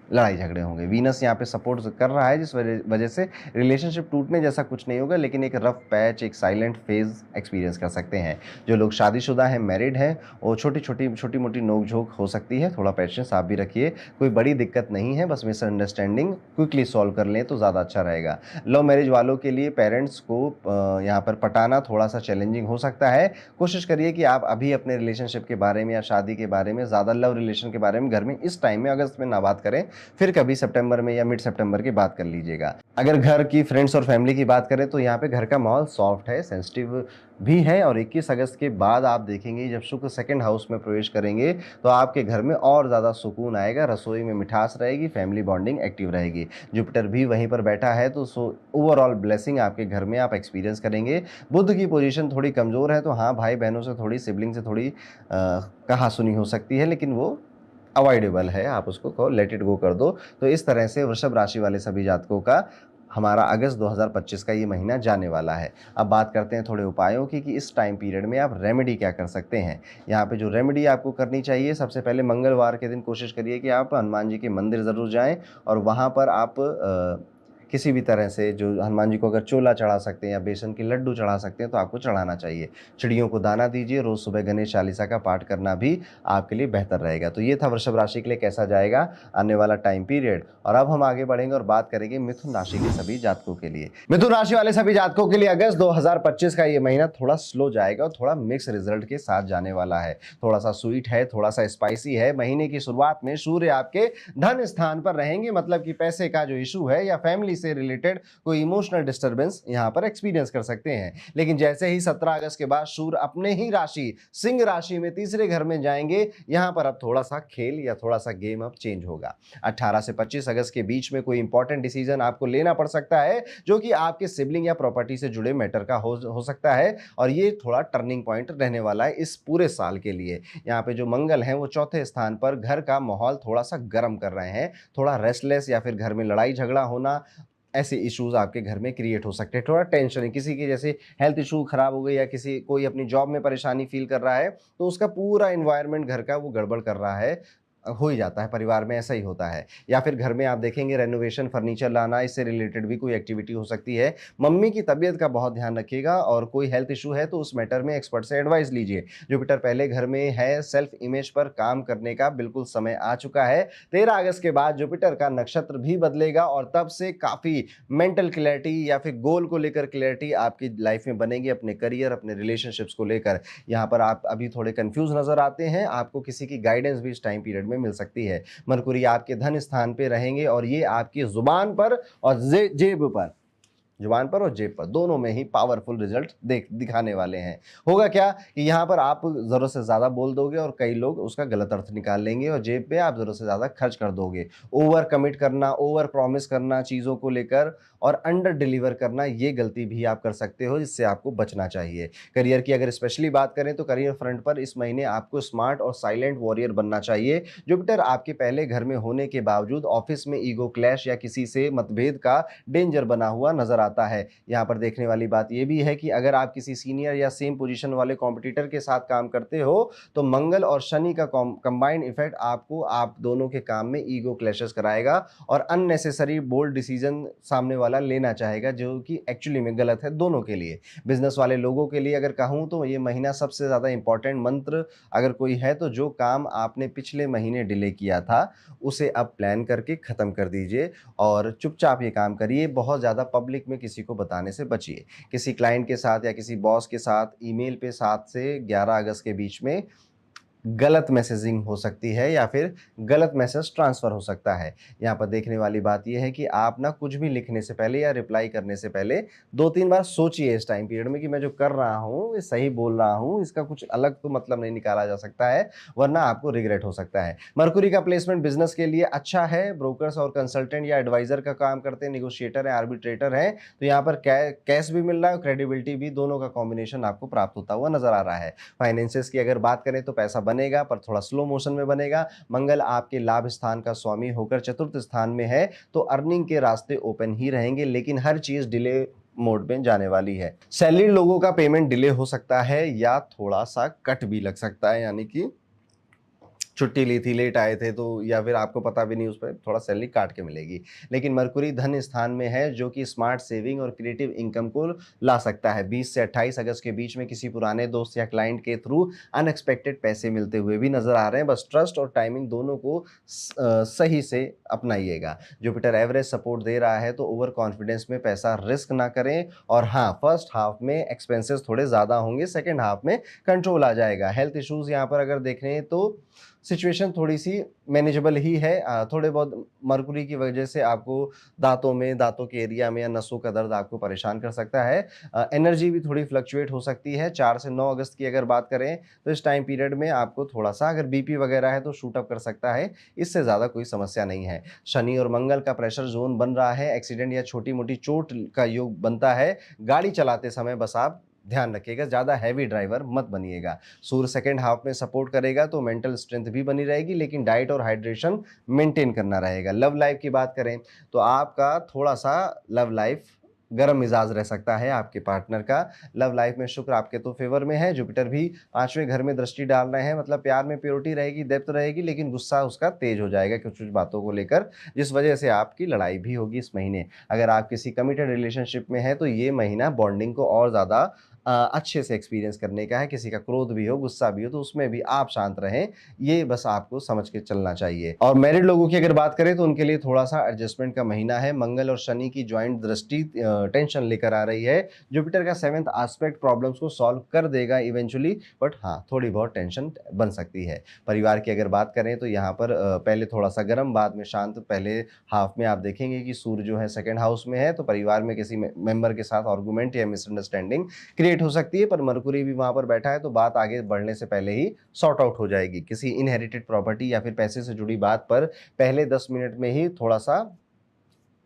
लड़ाई झगड़े होंगे। वीनस यहाँ पे सपोर्ट कर रहा है, जिस वजह से रिलेशनशिप टूटने जैसा कुछ नहीं होगा, लेकिन एक रफ पैच, एक साइलेंट फेज एक्सपीरियंस कर सकते हैं। जो लोग शादीशुदा हैं, मैरिड हैं, वो छोटी मोटी नोक झोंक हो सकती है, थोड़ा पेशेंस आप भी रखिए। कोई बड़ी दिक्कत नहीं है, बस मिसअंडरस्टैंडिंग क्विकली सॉल्व कर लें तो ज़्यादा अच्छा रहेगा। लव मैरिज वालों के लिए पेरेंट्स को यहाँ पर पटाना थोड़ा सा चैलेंजिंग हो सकता है। कोशिश करिए कि आप अभी अपने रिलेशनशिप के बारे में या शादी के बारे में, ज़्यादा लव रिलेशन के बारे में घर में इस टाइम में अगस्त में ना बात करें, फिर कभी सितंबर में या मिड सितंबर की बात कर लीजिएगा। अगर घर की, फ्रेंड्स और फैमिली की बात करें तो यहाँ पे घर का माहौल सॉफ्ट है, सेंसिटिव भी है, और 21 अगस्त के बाद आप देखेंगे जब शुक्र सेकंड हाउस में प्रवेश करेंगे तो आपके घर में और ज़्यादा सुकून आएगा, रसोई में मिठास रहेगी, फैमिली बॉन्डिंग एक्टिव रहेगी। जुपिटर भी वहीं पर बैठा है, तो ओवरऑल ब्लेसिंग आपके घर में आप एक्सपीरियंस करेंगे। बुध की पोजीशन थोड़ी कमज़ोर है, तो हाँ, भाई बहनों से थोड़ी, सिबलिंग से थोड़ी कहा सुनी हो सकती है, लेकिन वो अवॉइडेबल है, आप उसको कहो लेट इट गो कर दो। तो इस तरह से वृषभ राशि वाले सभी जातकों का हमारा अगस्त 2025 का ये महीना जाने वाला है। अब बात करते हैं थोड़े उपायों की कि इस टाइम पीरियड में आप रेमेडी क्या कर सकते हैं। यहाँ पे जो रेमेडी आपको करनी चाहिए, सबसे पहले मंगलवार के दिन कोशिश करिए कि आप हनुमान जी के मंदिर ज़रूर जाएं, और वहाँ पर आप किसी भी तरह से जो हनुमान जी को अगर चोला चढ़ा सकते हैं या बेसन के लड्डू चढ़ा सकते हैं तो आपको चढ़ाना चाहिए। चिड़ियों को दाना दीजिए, रोज़ सुबह गणेश चालीसा का पाठ करना भी आपके लिए बेहतर रहेगा। तो ये था वृषभ राशि के लिए कैसा जाएगा आने वाला टाइम पीरियड। और अब हम आगे बढ़ेंगे और बात करेंगे मिथुन राशि के सभी जातकों के लिए। मिथुन राशि वाले सभी जातकों के लिए अगस्त 2025 का ये महीना थोड़ा स्लो जाएगा और थोड़ा मिक्स रिजल्ट के साथ जाने वाला है। थोड़ा सा स्वीट है, थोड़ा सा स्पाइसी है। महीने की शुरुआत में सूर्य आपके धन स्थान पर रहेंगे, मतलब कि पैसे का जो इशू है या फैमिली से रिलेटेड कोई इमोशनल डिस्टर्बेंस यहां पर एक्सपीरियंस कर सकते हैं। लेकिन जैसे ही 17 अगस्त के बाद सूर्य अपने ही राशि सिंह राशि में तीसरे घर में जाएंगे, यहां पर अब थोड़ा सा खेल या थोड़ा सा गेम अब चेंज होगा। 18 से 25 अगस्त के बीच में कोई इंपॉर्टेंट डिसीजन आपको लेना पड़ सकता है, जो कि आपके सिबलिंग या प्रॉपर्टी से जुड़े मैटर का हो सकता है, और ये थोड़ा टर्निंग पॉइंट रहने वाला है इस पूरे साल के लिए। यहाँ पे जो मंगल है वो चौथे स्थान पर घर का माहौल थोड़ा सा गर्म कर रहे हैं। थोड़ा रेस्टलेस या फिर घर में लड़ाई झगड़ा होना, ऐसे इश्यूज आपके घर में क्रिएट हो सकते हैं। थोड़ा टेंशन है, किसी की जैसे हेल्थ इशू खराब हो गई या कोई अपनी जॉब में परेशानी फील कर रहा है, तो उसका पूरा एनवायरनमेंट घर का वो गड़बड़ कर रहा है। हो ही जाता है, परिवार में ऐसा ही होता है। या फिर घर में आप देखेंगे रेनोवेशन, फर्नीचर लाना, इससे रिलेटेड भी कोई एक्टिविटी हो सकती है। मम्मी की तबीयत का बहुत ध्यान रखिएगा, और कोई हेल्थ इशू है तो उस मैटर में एक्सपर्ट से एडवाइस लीजिए। जुपिटर पहले घर में है, सेल्फ इमेज पर काम करने का बिल्कुल समय आ चुका है। 13 अगस्त के बाद जुपिटर का नक्षत्र भी बदलेगा, और तब से काफ़ी मेंटल क्लैरिटी या फिर गोल को लेकर क्लैरिटी आपकी लाइफ में बनेगी, अपने करियर, अपने रिलेशनशिप्स को लेकर। यहाँ पर आप अभी थोड़े कंफ्यूज नजर आते हैं, आपको किसी की गाइडेंस भी इस टाइम पीरियड में में मिल सकती है। मरकुरी आपके धन स्थान पे रहेंगे और ये आपकी जुबान पर और जेब पर, जुबान पर और जेब पर दोनों में ही पावरफुल रिजल्ट दिखाने वाले हैं। होगा क्या कि यहाँ पर आप ज़रूरत से ज़्यादा बोल दोगे और कई लोग उसका गलत अर्थ निकाल लेंगे और जेब पे आप ज़रूरत से ज़्यादा खर्च कर दोगे। ओवर कमिट करना, ओवर प्रॉमिस करना चीज़ों को लेकर और अंडर डिलीवर करना, ये गलती भी आप कर सकते हो, जिससे आपको बचना चाहिए। करियर की अगर स्पेशली बात करें तो करियर फ्रंट पर इस महीने आपको स्मार्ट और साइलेंट वॉरियर बनना चाहिए। जुपिटर आपके पहले घर में होने के बावजूद ऑफिस में ईगो क्लैश या किसी से मतभेद का डेंजर बना हुआ नजर आता है। यहाँ पर देखने वाली बात यह भी है कि अगर आप किसी सीनियर या सेम पोजीशन वाले कॉम्पिटिटर के साथ काम करते हो तो मंगल और शनि का कंबाइंड इफेक्ट आपको आप दोनों के काम में ईगो क्लैशेस कराएगा और अननेसेसरी बोल्ड डिसीजन सामने वाला लेना चाहेगा, जो कि एक्चुअली में गलत है दोनों के लिए। बिजनेस वाले लोगों के लिए अगर कहूँ तो ये महीना सबसे ज़्यादा इंपॉर्टेंट मंत्र अगर कोई है तो जो काम आपने पिछले महीने डिले किया था उसे अब प्लान करके ख़त्म कर दीजिए और चुपचाप ये काम करिए। बहुत ज़्यादा पब्लिक में किसी को बताने से बचिए। किसी क्लाइंट के साथ या किसी बॉस के साथ ईमेल पे 7 से 11 अगस्त के बीच में गलत मैसेजिंग हो सकती है या फिर गलत मैसेज ट्रांसफ़र हो सकता है। यहाँ पर देखने वाली बात यह है कि आप ना कुछ भी लिखने से पहले या रिप्लाई करने से पहले 2-3 बार सोचिए इस टाइम पीरियड में कि मैं जो कर रहा हूँ ये सही बोल रहा हूँ, इसका कुछ अलग तो मतलब नहीं निकाला जा सकता है, वरना आपको रिग्रेट हो सकता है। मरकुरी का प्लेसमेंट बिजनेस के लिए अच्छा है। ब्रोकर्स और कंसल्टेंट या एडवाइजर का काम करते हैं, निगोशिएटर हैं, आर्बिट्रेटर हैं, तो यहाँ पर कैश भी मिल रहा है और क्रेडिबिलिटी भी, दोनों का कॉम्बिनेशन आपको प्राप्त होता हुआ नजर आ रहा है। फाइनेंसेस की अगर बात करें तो पैसा बनेगा पर थोड़ा स्लो मोशन में बनेगा। मंगल आपके लाभ स्थान का स्वामी होकर चतुर्थ स्थान में है तो अर्निंग के रास्ते ओपन ही रहेंगे, लेकिन हर चीज डिले मोड में जाने वाली है। सैलरी लोगों का पेमेंट डिले हो सकता है या थोड़ा सा कट भी लग सकता है, यानी कि छुट्टी ली थी, लेट आए थे तो, या फिर आपको पता भी नहीं, उस पर थोड़ा सैलरी काट के मिलेगी। लेकिन मरकुरी धन स्थान में है जो कि स्मार्ट सेविंग और क्रिएटिव इनकम को ला सकता है। 20 से 28 अगस्त के बीच में किसी पुराने दोस्त या क्लाइंट के थ्रू अनएक्सपेक्टेड पैसे मिलते हुए भी नजर आ रहे हैं। बस ट्रस्ट और टाइमिंग दोनों को सही से अपनाइएगा। जुपिटर एवरेज सपोर्ट दे रहा है तो ओवर कॉन्फिडेंस में पैसा रिस्क ना करें। और हाँ, फर्स्ट हाफ में एक्सपेंसेस थोड़े ज़्यादा होंगे, सेकेंड हाफ में कंट्रोल आ जाएगा। हेल्थ इश्यूज़ यहाँ पर अगर देख रहे हैं तो सिचुएशन थोड़ी सी मैनेजेबल ही है। थोड़े बहुत मरकुरी की वजह से आपको दांतों के एरिया में या नसों का दर्द आपको परेशान कर सकता है। एनर्जी भी थोड़ी फ्लक्चुएट हो सकती है। 4 से 9 अगस्त की अगर बात करें तो इस टाइम पीरियड में आपको थोड़ा सा अगर बीपी वगैरह है तो शूट अप कर सकता है, इससे ज़्यादा कोई समस्या नहीं है। शनि और मंगल का प्रेशर जोन बन रहा है, एक्सीडेंट या छोटी मोटी चोट का योग बनता है। गाड़ी चलाते समय बस आप ध्यान रखिएगा, ज़्यादा हैवी ड्राइवर मत बनिएगा। सूर्य सेकेंड हाफ में सपोर्ट करेगा तो मेंटल स्ट्रेंथ भी बनी रहेगी, लेकिन डाइट और हाइड्रेशन मेंटेन करना रहेगा। लव लाइफ की बात करें तो आपका थोड़ा सा लव लाइफ गर्म मिजाज रह सकता है आपके पार्टनर का। लव लाइफ में शुक्र आपके तो फेवर में है, जुपिटर भी 5वें घर में दृष्टि डाल रहे हैं, मतलब प्यार में प्योरिटी रहेगी, डेप्थ रहेगी, लेकिन गुस्सा उसका तेज हो जाएगा कुछ कुछ बातों को लेकर, जिस वजह से आपकी लड़ाई भी होगी इस महीने। अगर आप किसी कमिटेड रिलेशनशिप में हैं तो ये महीना बॉन्डिंग को और ज़्यादा अच्छे से एक्सपीरियंस करने का है। किसी का क्रोध भी हो, गुस्सा भी हो, तो उसमें भी आप शांत रहें, ये बस आपको समझ के चलना चाहिए। और मैरिड लोगों की अगर बात करें तो उनके लिए थोड़ा सा एडजस्टमेंट का महीना है। मंगल और शनि की ज्वाइंट दृष्टि टेंशन लेकर आ रही है। जुपिटर का 7th एस्पेक्ट प्रॉब्लम्स को सॉल्व कर देगा इवेंचुअली, बट हाँ, थोड़ी बहुत टेंशन बन सकती है। परिवार की अगर बात करें तो यहाँ पर पहले थोड़ा सा गर्म, बाद में शांत। पहले हाफ में आप देखेंगे कि सूर्य जो है सेकेंड हाउस में है तो परिवार में किसी मेंबर के साथ आर्गुमेंट या मिसअंडरस्टैंडिंग क्रिएट हो सकती है, पर मरकुरी भी वहां पर बैठा है तो बात आगे बढ़ने से पहले ही सॉर्ट आउट हो जाएगी। किसी इनहेरिटेड प्रॉपर्टी या फिर पैसे से जुड़ी बात पर पहले 10 मिनट में ही थोड़ा सा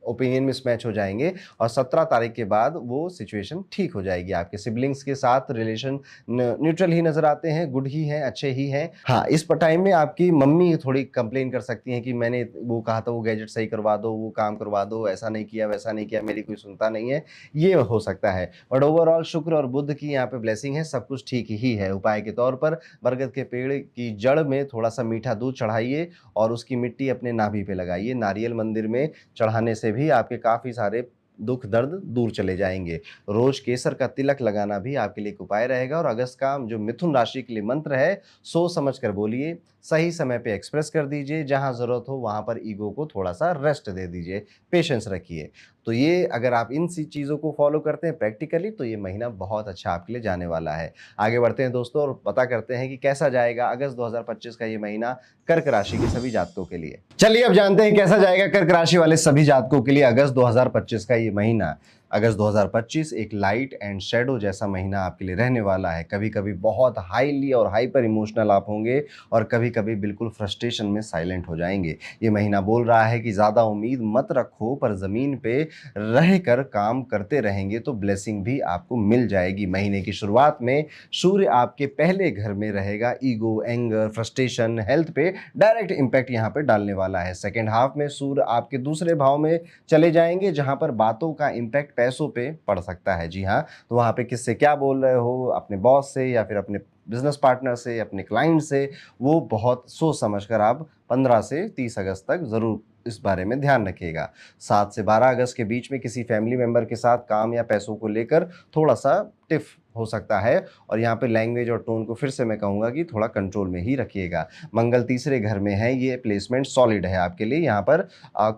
ओपिनियन मिसमैच हो जाएंगे और 17 तारीख के बाद वो सिचुएशन ठीक हो जाएगी। आपके सिबलिंग्स के साथ रिलेशन न्यूट्रल ही नजर आते हैं, गुड ही हैं, अच्छे ही हैं। हाँ, इस टाइम में आपकी मम्मी थोड़ी कंप्लेन कर सकती हैं कि मैंने वो कहा था वो गैजेट सही करवा दो, वो काम करवा दो, ऐसा नहीं किया वैसा नहीं किया, मेरी कोई सुनता नहीं है, ये हो सकता है। बट ओवरऑल शुक्र और बुध की यहाँ पे ब्लेसिंग है, सब कुछ ठीक ही है। उपाय के तौर पर बरगद के पेड़ की जड़ में थोड़ा सा मीठा दूध चढ़ाइए और उसकी मिट्टी अपने नाभि पे लगाइए। नारियल मंदिर में चढ़ाने से भी आपके काफी सारे दुख दर्द दूर चले जाएंगे। रोज केसर का तिलक लगाना भी आपके लिए एक उपाय रहेगा। और अगस्त का जो मिथुन राशि के लिए मंत्र है, सोच समझ कर बोलिए, सही समय पे एक्सप्रेस कर दीजिए, जहां जरूरत हो वहां पर ईगो को थोड़ा सा रेस्ट दे दीजिए, पेशेंस रखिए। तो ये अगर आप इन सी चीज़ों को फॉलो करते हैं प्रैक्टिकली, तो ये महीना बहुत अच्छा आपके लिए जाने वाला है। आगे बढ़ते हैं दोस्तों और पता करते हैं कि कैसा जाएगा अगस्त 2025 का ये महीना कर्क राशि के सभी जातकों के लिए। चलिए अब जानते हैं कैसा जाएगा कर्क राशि वाले सभी जातकों के लिए अगस्त 2025 का ये महीना। अगस्त 2025 एक लाइट एंड शेडो जैसा महीना आपके लिए रहने वाला है। कभी कभी बहुत हाईली और हाइपर इमोशनल आप होंगे और कभी कभी बिल्कुल फ्रस्ट्रेशन में साइलेंट हो जाएंगे। ये महीना बोल रहा है कि ज़्यादा उम्मीद मत रखो, पर ज़मीन पे रह कर काम करते रहेंगे तो ब्लेसिंग भी आपको मिल जाएगी। महीने की शुरुआत में सूर्य आपके पहले घर में रहेगा। ईगो, एंगर, फ्रस्ट्रेशन, हेल्थ पे डायरेक्ट इम्पैक्ट यहाँ पे डालने वाला है। सेकेंड हाफ में सूर्य आपके दूसरे भाव में चले जाएंगे, जहाँ पर बातों का इम्पैक्ट पैसों पे पड़ सकता है। जी हाँ, तो वहाँ पे किससे क्या बोल रहे हो, अपने बॉस से या फिर अपने बिजनेस पार्टनर से, अपने क्लाइंट से, वो बहुत सोच समझ कर आप 15 से 30 अगस्त तक ज़रूर इस बारे में ध्यान रखिएगा। 7 से 12 अगस्त के बीच में किसी फैमिली मेंबर के साथ काम या पैसों को लेकर थोड़ा सा टिफ हो सकता है और यहाँ पे लैंग्वेज और टोन को फिर से मैं कहूँगा कि थोड़ा कंट्रोल में ही रखिएगा। मंगल तीसरे घर में है, ये प्लेसमेंट सॉलिड है आपके लिए। यहाँ पर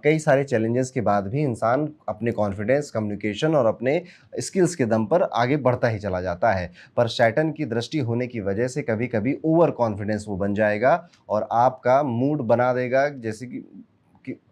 कई सारे चैलेंजेस के बाद भी इंसान अपने कॉन्फिडेंस, कम्युनिकेशन और अपने स्किल्स के दम पर आगे बढ़ता ही चला जाता है। पर सैटर्न की दृष्टि होने की वजह से कभी कभी ओवर कॉन्फिडेंस वो बन जाएगा और आपका मूड बना देगा जैसे कि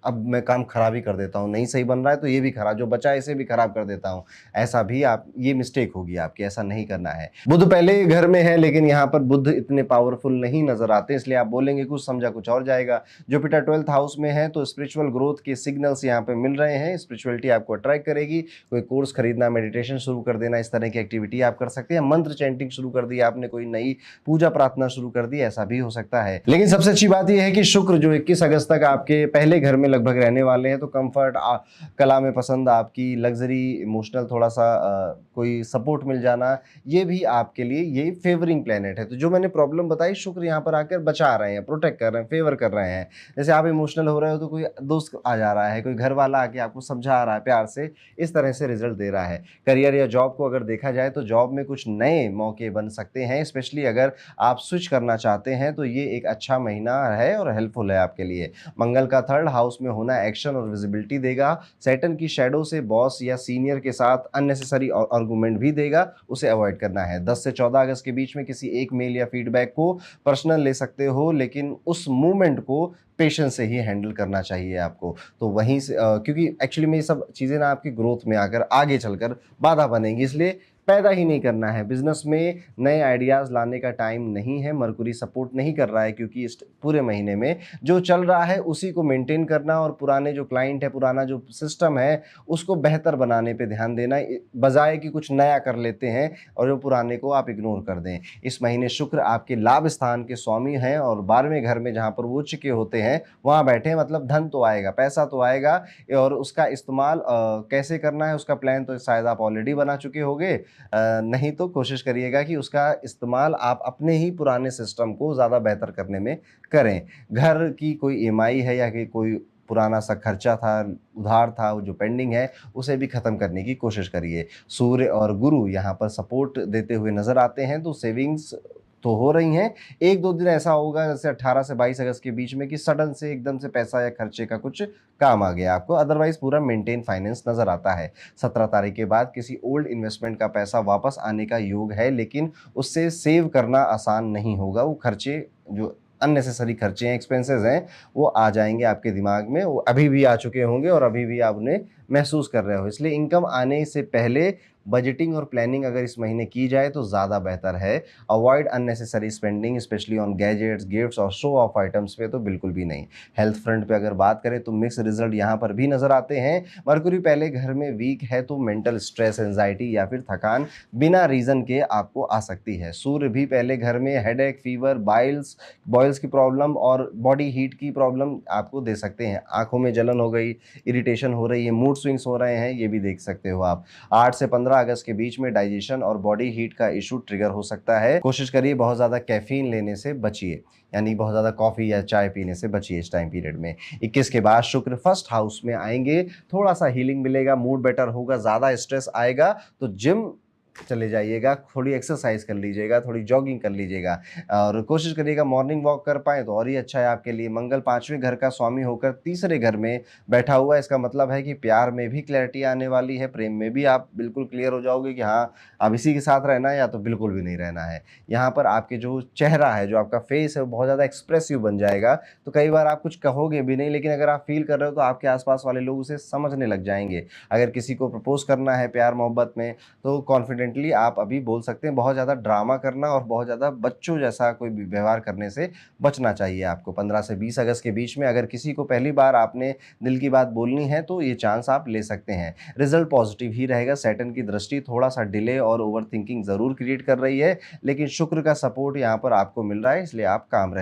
अब मैं काम खराब ही कर देता हूँ, नहीं सही बन रहा है तो ये भी खराब, जो बचा है इसे भी खराब कर देता हूँ। ऐसा भी आप, ये मिस्टेक होगी आपकी, ऐसा नहीं करना है। बुध पहले घर में है लेकिन यहाँ पर बुध इतने पावरफुल नहीं नजर आते, इसलिए आप बोलेंगे कुछ समझा कुछ और जाएगा। जुपिटर 12th हाउस में है तो स्पिरिचुअल ग्रोथ के सिग्नल्स यहाँ पे मिल रहे हैं। स्पिरिचुअलिटी आपको अट्रैक्ट करेगी। कोई कोर्स खरीदना, मेडिटेशन शुरू कर देना, इस तरह की एक्टिविटी आप कर सकते हैं। मंत्र चैंटिंग शुरू कर दी आपने, कोई नई पूजा प्रार्थना शुरू कर दी, ऐसा भी हो सकता है। लेकिन सबसे अच्छी बात यह है कि शुक्र जो 21 अगस्त तक आपके पहले घर में लगभग रहने वाले हैं, तो कंफर्ट, कला में पसंद आपकी, लग्जरी, इमोशनल थोड़ा सा कोई सपोर्ट मिल जाना, ये भी आपके लिए ये फेवरिंग प्लेनेट है। तो जो मैंने प्रॉब्लम बताई, शुक्र यहाँ पर आकर बचा रहे हैं, प्रोटेक्ट कर रहे हैं, फेवर कर रहे हैं। जैसे आप इमोशनल हो रहे हो तो कोई दोस्त आ जा रहा है, कोई घर वाला आके आपको समझा रहा है प्यार से, इस तरह से रिजल्ट दे रहा है। करियर या जॉब को अगर देखा जाए तो जॉब में कुछ नए मौके बन सकते हैं, स्पेशली अगर आप स्विच करना चाहते हैं तो ये एक अच्छा महीना है और हेल्पफुल है आपके लिए। मंगल का 3rd हाउस में होना एक्शन और विजिबिलिटी देगा। सैटर्न की शैडो से बॉस या सीनियर के साथ अननेसेसरी आर्गुमेंट भी देगा, उसे अवॉइड करना है। 10 से 14 अगस्त के बीच में किसी एक मेल या फीडबैक को पर्सनल ले सकते हो, लेकिन उस मूवमेंट को पेशेंस से ही हैंडल करना चाहिए आपको। तो वहीं से क्योंकि एक्चुअली में ये सब चीज़ें ना आपकी ग्रोथ में आकर आगे चलकर बाधा बनेंगी, इसलिए पैदा ही नहीं करना है। बिजनेस में नए आइडियाज़ लाने का टाइम नहीं है। मरकुरी सपोर्ट नहीं कर रहा है क्योंकि इस पूरे महीने में जो चल रहा है उसी को मेंटेन करना और पुराने जो क्लाइंट है, पुराना जो सिस्टम है, उसको बेहतर बनाने पे ध्यान देना, बजाय कि कुछ नया कर लेते हैं और जो पुराने को आप इग्नोर कर दें। इस महीने शुक्र आपके लाभ स्थान के स्वामी हैं और 12वें घर में जहाँ पर वो चिके होते हैं वहाँ बैठे हैं, मतलब धन तो आएगा, पैसा तो आएगा और उसका इस्तेमाल कैसे करना है उसका प्लान तो शायद आप ऑलरेडी बना चुके होंगे। नहीं तो कोशिश करिएगा कि उसका इस्तेमाल आप अपने ही पुराने सिस्टम को ज़्यादा बेहतर करने में करें। घर की कोई ईएमआई है या कि कोई पुराना सा खर्चा था, उधार था, वो जो पेंडिंग है उसे भी ख़त्म करने की कोशिश करिए। सूर्य और गुरु यहाँ पर सपोर्ट देते हुए नज़र आते हैं, तो सेविंग्स तो हो रही हैं। 1-2 दिन ऐसा होगा जैसे 18 से 22 अगस्त के बीच में कि सडन से एकदम से पैसा या खर्चे का कुछ काम आ गया आपको, अदरवाइज पूरा मेंटेन फाइनेंस नज़र आता है। 17 तारीख के बाद किसी ओल्ड इन्वेस्टमेंट का पैसा वापस आने का योग है, लेकिन उससे सेव करना आसान नहीं होगा। वो खर्चे जो अननेसेसरी खर्चे हैं, एक्सपेंसेस हैं, वो आ जाएंगे आपके दिमाग में, वो अभी भी आ चुके होंगे और अभी भी आप उन्हें महसूस कर रहे हो। इसलिए इनकम आने से पहले बजटिंग और प्लानिंग अगर इस महीने की जाए तो ज़्यादा बेहतर है। Avoid unnecessary spending, specially on gadgets, gifts और शो ऑफ आइटम्स पे तो बिल्कुल भी नहीं। हेल्थ फ्रंट पे अगर बात करें तो मिक्स रिजल्ट यहाँ पर भी नज़र आते हैं। मरकुरी पहले घर में वीक है तो मेंटल स्ट्रेस, एंजाइटी या फिर थकान बिना रीज़न के आपको आ सकती है। सूर्य भी पहले घर में हेडेक, फीवर, बॉयल्स की प्रॉब्लम और बॉडी हीट की प्रॉब्लम आपको दे सकते हैं। आंखों में जलन हो गई, इरिटेशन हो रही है, मूड स्विंग्स हो रहे हैं, ये भी देख सकते हो आप। 8 से 15 अगस्त के बीच में डाइजेशन और बॉडी हीट का इशू ट्रिगर हो सकता है। कोशिश करिए बहुत ज़्यादा कैफीन लेने से बचिए, यानी बहुत ज़्यादा कॉफ़ी या चाय पीने से बचिए इस टाइम पीरियड में। 21 के बाद शुक्र 1st हाउस में आएंगे, थोड़ा सा हीलिंग मिलेगा, मूड बेटर होगा, ज़्यादा स्ट्रेस आएगा तो जिम चले जाइएगा, थोड़ी एक्सरसाइज कर लीजिएगा, थोड़ी जॉगिंग कर लीजिएगा और कोशिश करिएगा मॉर्निंग वॉक कर पाएँ तो और ही अच्छा है आपके लिए। मंगल 5वें घर का स्वामी होकर तीसरे घर में बैठा हुआ है, इसका मतलब है कि प्यार में भी क्लैरिटी आने वाली है, प्रेम में भी आप बिल्कुल क्लियर हो जाओगे कि हाँ, अब इसी के साथ रहना है या तो बिल्कुल भी नहीं रहना है। यहाँ पर आपके जो चेहरा है, जो आपका फेस है, वो बहुत ज़्यादा एक्सप्रेसिव बन जाएगा, तो कई बार आप कुछ कहोगे भी नहीं, लेकिन अगर आप फ़ील कर रहे हो तो आपके आस-पास वाले लोग उसे समझने लग जाएँगे। अगर किसी को प्रपोज़ करना है प्यार मोहब्बत में, तो कॉन्फिडेंटली आप अभी बोल सकते हैं। बहुत ज़्यादा ड्रामा करना और बहुत ज़्यादा बच्चों जैसा कोई भी व्यवहार करने से बचना चाहिए आपको। 15 से 20 अगस्त के बीच में अगर किसी को पहली बार आपने दिल की बात बोलनी है तो ये चांस आप ले सकते हैं। रिजल्ट पॉजिटिव ही रहेगा। सैटर्न की दृष्टि थोड़ा-सा डिले और ओवरथिंकिंग ज़रूर क्रिएट कर रही है, लेकिन शुक्र का सपोर्ट यहाँ पर आपको मिल रहा है, इसलिए आप काम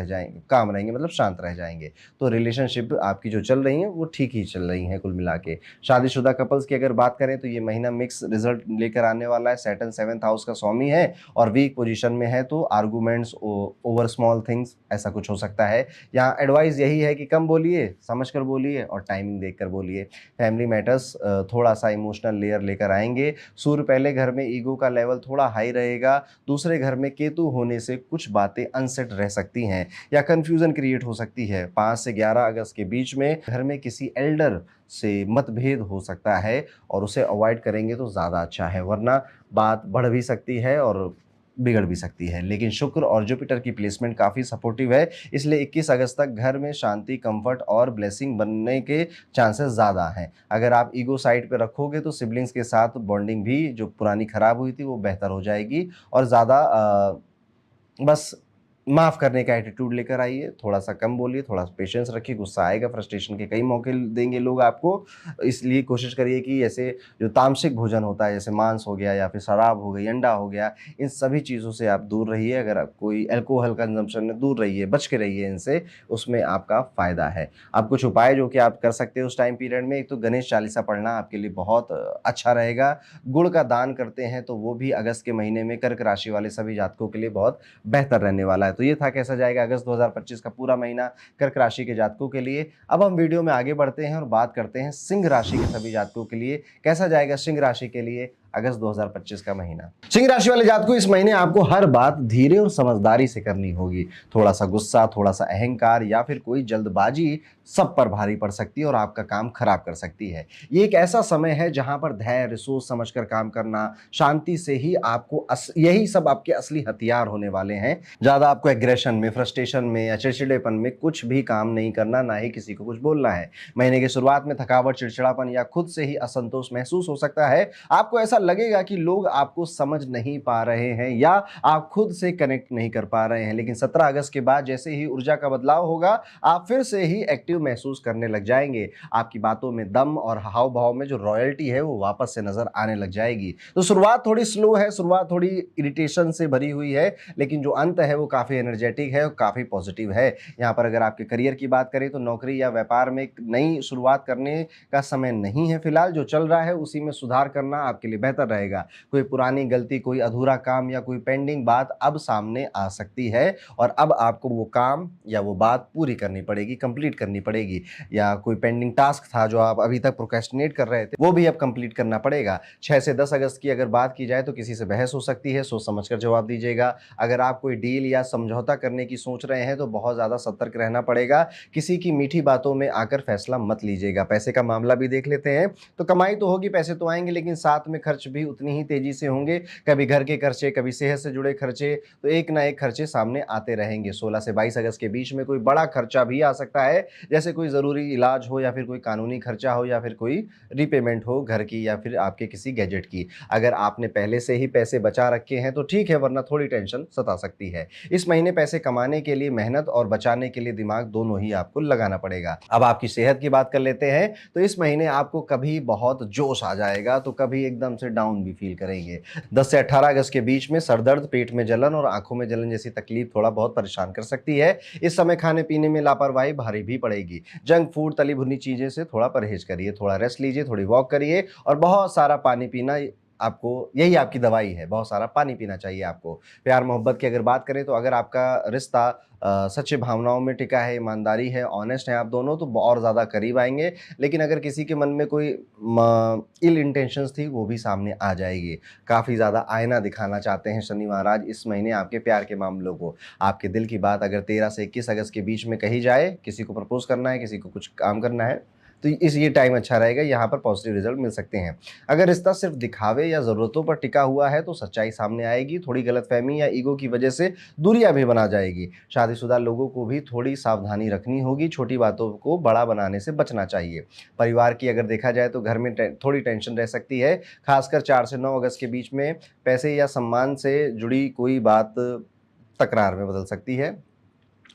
रहेंगे मतलब शांत रह जाएँगे। तो रिलेशनशिप आपकी जो चल रही हैं वो ठीक ही चल रही हैं कुल मिला के। शादीशुदा कपल्स की अगर बात करें तो ये महीना मिक्स रिजल्ट लेकर आने वाला है। सैटर्न 7th हाउस का स्वामी है और वीक पोजीशन में है, तो आर्गुमेंट्स ओवर स्मॉल थिंग्स ऐसा कुछ हो सकता है। यहाँ एडवाइस यही है कि कम बोलिए, समझ कर बोलिए और टाइमिंग देखकर बोलिए। फैमिली मैटर्स थोड़ा सा इमोशनल लेयर लेकर आएंगे। सूर्य पहले घर में ईगो का लेवल थोड़ा हाई रहेगा। दूसरे घर में केतु होने से कुछ बातें अनसेट रह सकती हैं या कंफ्यूजन क्रिएट हो सकती है। 5 से 11 अगस्त के बीच में घर में किसी एल्डर से मतभेद हो सकता है और उसे अवॉइड करेंगे तो ज़्यादा अच्छा है, वरना बात बढ़ भी सकती है और बिगड़ भी सकती है। लेकिन शुक्र और जुपिटर की प्लेसमेंट काफ़ी सपोर्टिव है, इसलिए 21 अगस्त तक घर में शांति, कंफर्ट और ब्लेसिंग बनने के चांसेस ज़्यादा हैं। अगर आप ईगो साइड पे रखोगे तो सिबलिंग्स के साथ बॉन्डिंग भी जो पुरानी खराब हुई थी वो बेहतर हो जाएगी और ज़्यादा बस माफ़ करने का एटीट्यूड लेकर आइए, थोड़ा-सा कम बोलिए, थोड़ा पेशेंस रखिए, गुस्सा आएगा, फ्रस्ट्रेशन के कई मौके देंगे लोग आपको। इसलिए कोशिश करिए कि ऐसे जो तामसिक भोजन होता है, जैसे मांस हो गया या फिर शराब हो गई, अंडा हो गया, इन सभी चीज़ों से आप दूर रहिए। अगर आप कोई अल्कोहल कंज़म्पशन है, दूर रहिए, बच के रहिए इनसे, उसमें आपका फ़ायदा है। अब कुछ उपाय जो कि आप कर सकते हो उस टाइम पीरियड में, एक तो गणेश चालीसा पढ़ना आपके लिए बहुत अच्छा रहेगा। गुड़ का दान करते हैं तो वो भी अगस्त के महीने में कर्क राशि वाले सभी जातकों के लिए बहुत बेहतर रहने वाला है। तो ये था कैसा जाएगा अगस्त 2025 का पूरा महीना कर्क राशि के जातकों के लिए। अब हम वीडियो में आगे बढ़ते हैं और बात करते हैं सिंह राशि के सभी जातकों के लिए कैसा जाएगा सिंह राशि के लिए अगस्त 2025 का महीना। सिंह राशि वाले जातकों, इस महीने आपको हर बात धीरे और समझदारी से करनी होगी। थोड़ा सा गुस्सा, थोड़ा सा अहंकार या फिर कोई जल्दबाजी सब पर भारी पड़ सकती है और आपका काम खराब कर सकती है। ये एक ऐसा समय है जहां पर धैर्य, सोच समझकर काम करना, शांति से ही आपको यही सब आपके असली हथियार होने वाले हैं। ज्यादा आपको एग्रेशन में, फ्रस्ट्रेशन में या चिड़चिड़ेपन में कुछ भी काम नहीं करना, ना ही किसी को कुछ बोलना है। महीने की शुरुआत में थकावट, चिड़चिड़ापन या खुद से ही असंतोष महसूस हो सकता है। आपको ऐसा लगेगा कि लोग आपको समझ नहीं पा रहे हैं या आप खुद से कनेक्ट नहीं कर पा रहे हैं। लेकिन 17 अगस्त के बाद जैसे ही ऊर्जा का बदलाव होगा, आप फिर से ही एक्टिव महसूस करने लग जाएंगे। आपकी बातों में दम और हाव भाव में जो रॉयल्टी है वो वापस से नजर आने लग जाएगी। तो शुरुआत थोड़ी स्लो है, शुरुआत थोड़ी इरिटेशन से भरी हुई है, लेकिन जो अंत है वो काफी एनर्जेटिक है और काफी पॉजिटिव है। यहाँ पर अगर आपके करियर की बात करें तो नौकरी या व्यापार में एक नई शुरुआत करने का समय नहीं है। फिलहाल जो चल रहा है उसी में सुधार करना आपके लिए बेहतर रहेगा। कोई पुरानी गलती, कोई अधूरा काम या कोई पेंडिंग बात अब सामने आ सकती है और अब आपको वो काम या वो बात पूरी करनी पड़ेगी, कंप्लीट करनी पड़ेगी। या कोई पेंडिंग टास्क था जो आप अभी तक प्रोक्रेस्टिनेट कर रहे थे, वो भी अब कंप्लीट करना पड़ेगा। 6 से 10 अगस्त की अगर बात की जाए तो किसी से बहस हो सकती है, सोच समझकर जवाब दीजिएगा। अगर आप कोई डील या समझौता करने की सोच रहे हैं तो बहुत ज़्यादा सतर्क रहना पड़ेगा। किसी की मीठी बातों में आकर फैसला मत लीजिएगा। पैसे का मामला भी देख लेते हैं। तो कमाई तो होगी, पैसे तो आएंगे, लेकिन साथ में खर्च भी उतनी ही तेजी से होंगे। कभी घर के खर्चे, कभी सेहत से जुड़े खर्चे, तो एक ना एक खर्चे सामने आते रहेंगे। 16 से 22 अगस्त के बीच में कोई बड़ा खर्चा भी आ सकता है, जैसे कोई ज़रूरी इलाज हो या फिर कोई कानूनी खर्चा हो या फिर कोई रीपेमेंट हो घर की या फिर आपके किसी गैजेट की। अगर आपने पहले से ही पैसे बचा रखे हैं तो ठीक है, वरना थोड़ी टेंशन सता सकती है। इस महीने पैसे कमाने के लिए मेहनत और बचाने के लिए दिमाग दोनों ही आपको लगाना पड़ेगा। अब आपकी सेहत की बात कर लेते हैं। तो इस महीने आपको कभी बहुत जोश आ जाएगा तो कभी एकदम से डाउन भी फील करेंगे। 10 से 18 अगस्त के बीच में सरदर्द, पेट में जलन और आंखों में जलन जैसी तकलीफ थोड़ा बहुत परेशान कर सकती है। इस समय खाने पीने में लापरवाही भारी भी पड़ेगी। जंक फूड, तली भुनी चीजें से थोड़ा परहेज करिए, थोड़ा रेस्ट लीजिए, थोड़ी वॉक करिए और बहुत सारा पानी पीना आपको यही आपकी दवाई है, बहुत सारा पानी पीना चाहिए आपको। प्यार मोहब्बत की अगर बात करें तो अगर आपका रिश्ता सच्ची भावनाओं में टिका है, ईमानदारी है, ऑनेस्ट हैं आप दोनों, तो और ज़्यादा करीब आएँगे। लेकिन अगर किसी के मन में कोई इल इंटेंशंस थी, वो भी सामने आ जाएगी। काफ़ी ज़्यादा आईना दिखाना चाहते हैं शनि महाराज इस महीने आपके प्यार के मामलों को। आपके दिल की बात अगर 13 से 21 अगस्त के बीच में कही जाए, किसी को प्रपोज़ करना है, किसी को कुछ काम करना है, तो ये टाइम अच्छा रहेगा, यहाँ पर पॉजिटिव रिजल्ट मिल सकते हैं। अगर रिश्ता सिर्फ दिखावे या ज़रूरतों पर टिका हुआ है तो सच्चाई सामने आएगी, थोड़ी गलतफहमी या ईगो की वजह से दूरियां भी बना जाएगी। शादीशुदा लोगों को भी थोड़ी सावधानी रखनी होगी, छोटी बातों को बड़ा बनाने से बचना चाहिए। परिवार की अगर देखा जाए तो घर में थोड़ी टेंशन रह सकती है, खासकर 4 से 9 अगस्त के बीच में पैसे या सम्मान से जुड़ी कोई बात तकरार में बदल सकती है।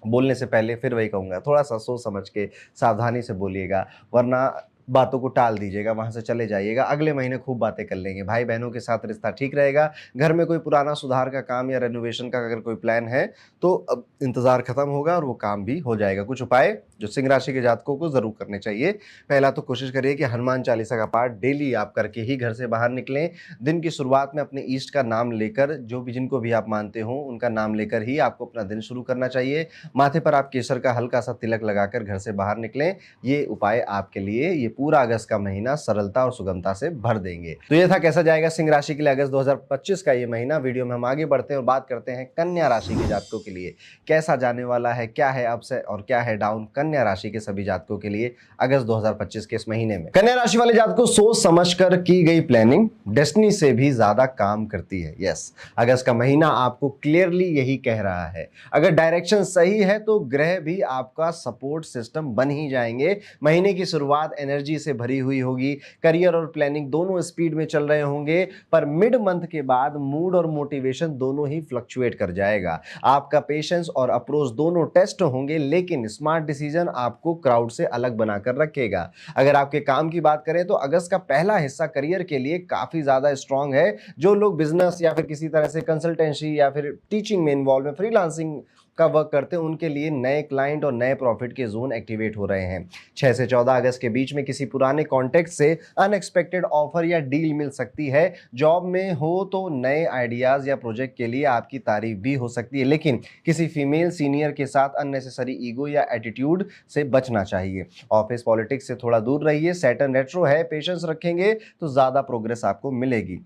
बोलने से पहले फिर वही कहूँगा, थोड़ा-सा सोच समझ के सावधानी से बोलिएगा, वरना बातों को टाल दीजिएगा, वहाँ से चले जाइएगा। अगले महीने खूब बातें कर लेंगे। भाई-बहनों के साथ रिश्ता ठीक रहेगा। घर में कोई पुराना सुधार का काम या रेनोवेशन का अगर कोई प्लान है, तो अब इंतज़ार खत्म होगा और वो काम भी हो जाएगा। कुछ उपाय जो सिंह राशि के जातकों को ज़रूर करने चाहिए। पहला तो कोशिश करिए कि हनुमान चालीसा का पाठ डेली आप करके ही घर से बाहर निकलें। दिन की शुरुआत में अपने इष्ट का नाम लेकर, जिनको भी आप मानते हो, उनका नाम लेकर ही आपको अपना दिन शुरू करना चाहिए। माथे पर आप केसर का हल्का-सा तिलक लगाकर घर से बाहर निकलें। ये उपाय आपके लिए ये पूरा अगस्त का महीना सरलता और सुगमता से भर देंगे। तो ये था कैसा जाएगा सिंह राशि के लिए अगस्त 2025 का ये महीना। वीडियो में हम आगे बढ़ते हैं और बात करते हैं कन्या राशि के जातकों के लिए कैसा जाने वाला है, क्या है अप्स और क्या है डाउन कन्या राशि के सभी जातकों के लिए अगस्त 2025 के इस महीने में। कन्या राशि वाले जातकों, सोच समझकर की गई प्लानिंग डेस्टिनी से भी ज्यादा काम करती है। यस, अगस्त का महीना आपको क्लियरली यही कह रहा है। अगर डायरेक्शन सही है तो ग्रह भी आपका सपोर्ट सिस्टम बन ही जाएंगे। महीने की शुरुआत एनर्जी से भरी हुई होगी, करियर और प्लानिंग दोनों स्पीड में चल रहे होंगे, पर मिड मंथ के बाद मूड और मोटिवेशन दोनों ही फ्लक्चुएट कर जाएगा। आपका पेशेंस और अप्रोच दोनों टेस्ट होंगे, लेकिन स्मार्ट डिसीजन आपको क्राउड से अलग बनाकर रखेगा। अगर आपके काम की बात करें तो अगस्त का पहला हिस्सा करियर के लिए काफी ज्यादा स्ट्रांग है। जो लोग बिजनेस या फिर किसी तरह से कंसल्टेंसी या फिर टीचिंग में इन्वॉल्व है, फ्रीलांसिंग का वर्क करते हैं, उनके लिए नए क्लाइंट और नए प्रॉफिट के जोन एक्टिवेट हो रहे हैं। 6 से 14 अगस्त के बीच में किसी पुराने कॉन्टेक्ट से अनएक्सपेक्टेड ऑफर या डील मिल सकती है। जॉब में हो तो नए आइडियाज या प्रोजेक्ट के लिए आपकी तारीफ भी हो सकती है, लेकिन किसी फीमेल सीनियर के साथ अननेसेसरी ईगो या एटीट्यूड से बचना चाहिए। ऑफिस पॉलिटिक्स से थोड़ा दूर रहिए। सैटर्न रेट्रो है, पेशेंस रखेंगे तो ज्यादा प्रोग्रेस आपको मिलेगी।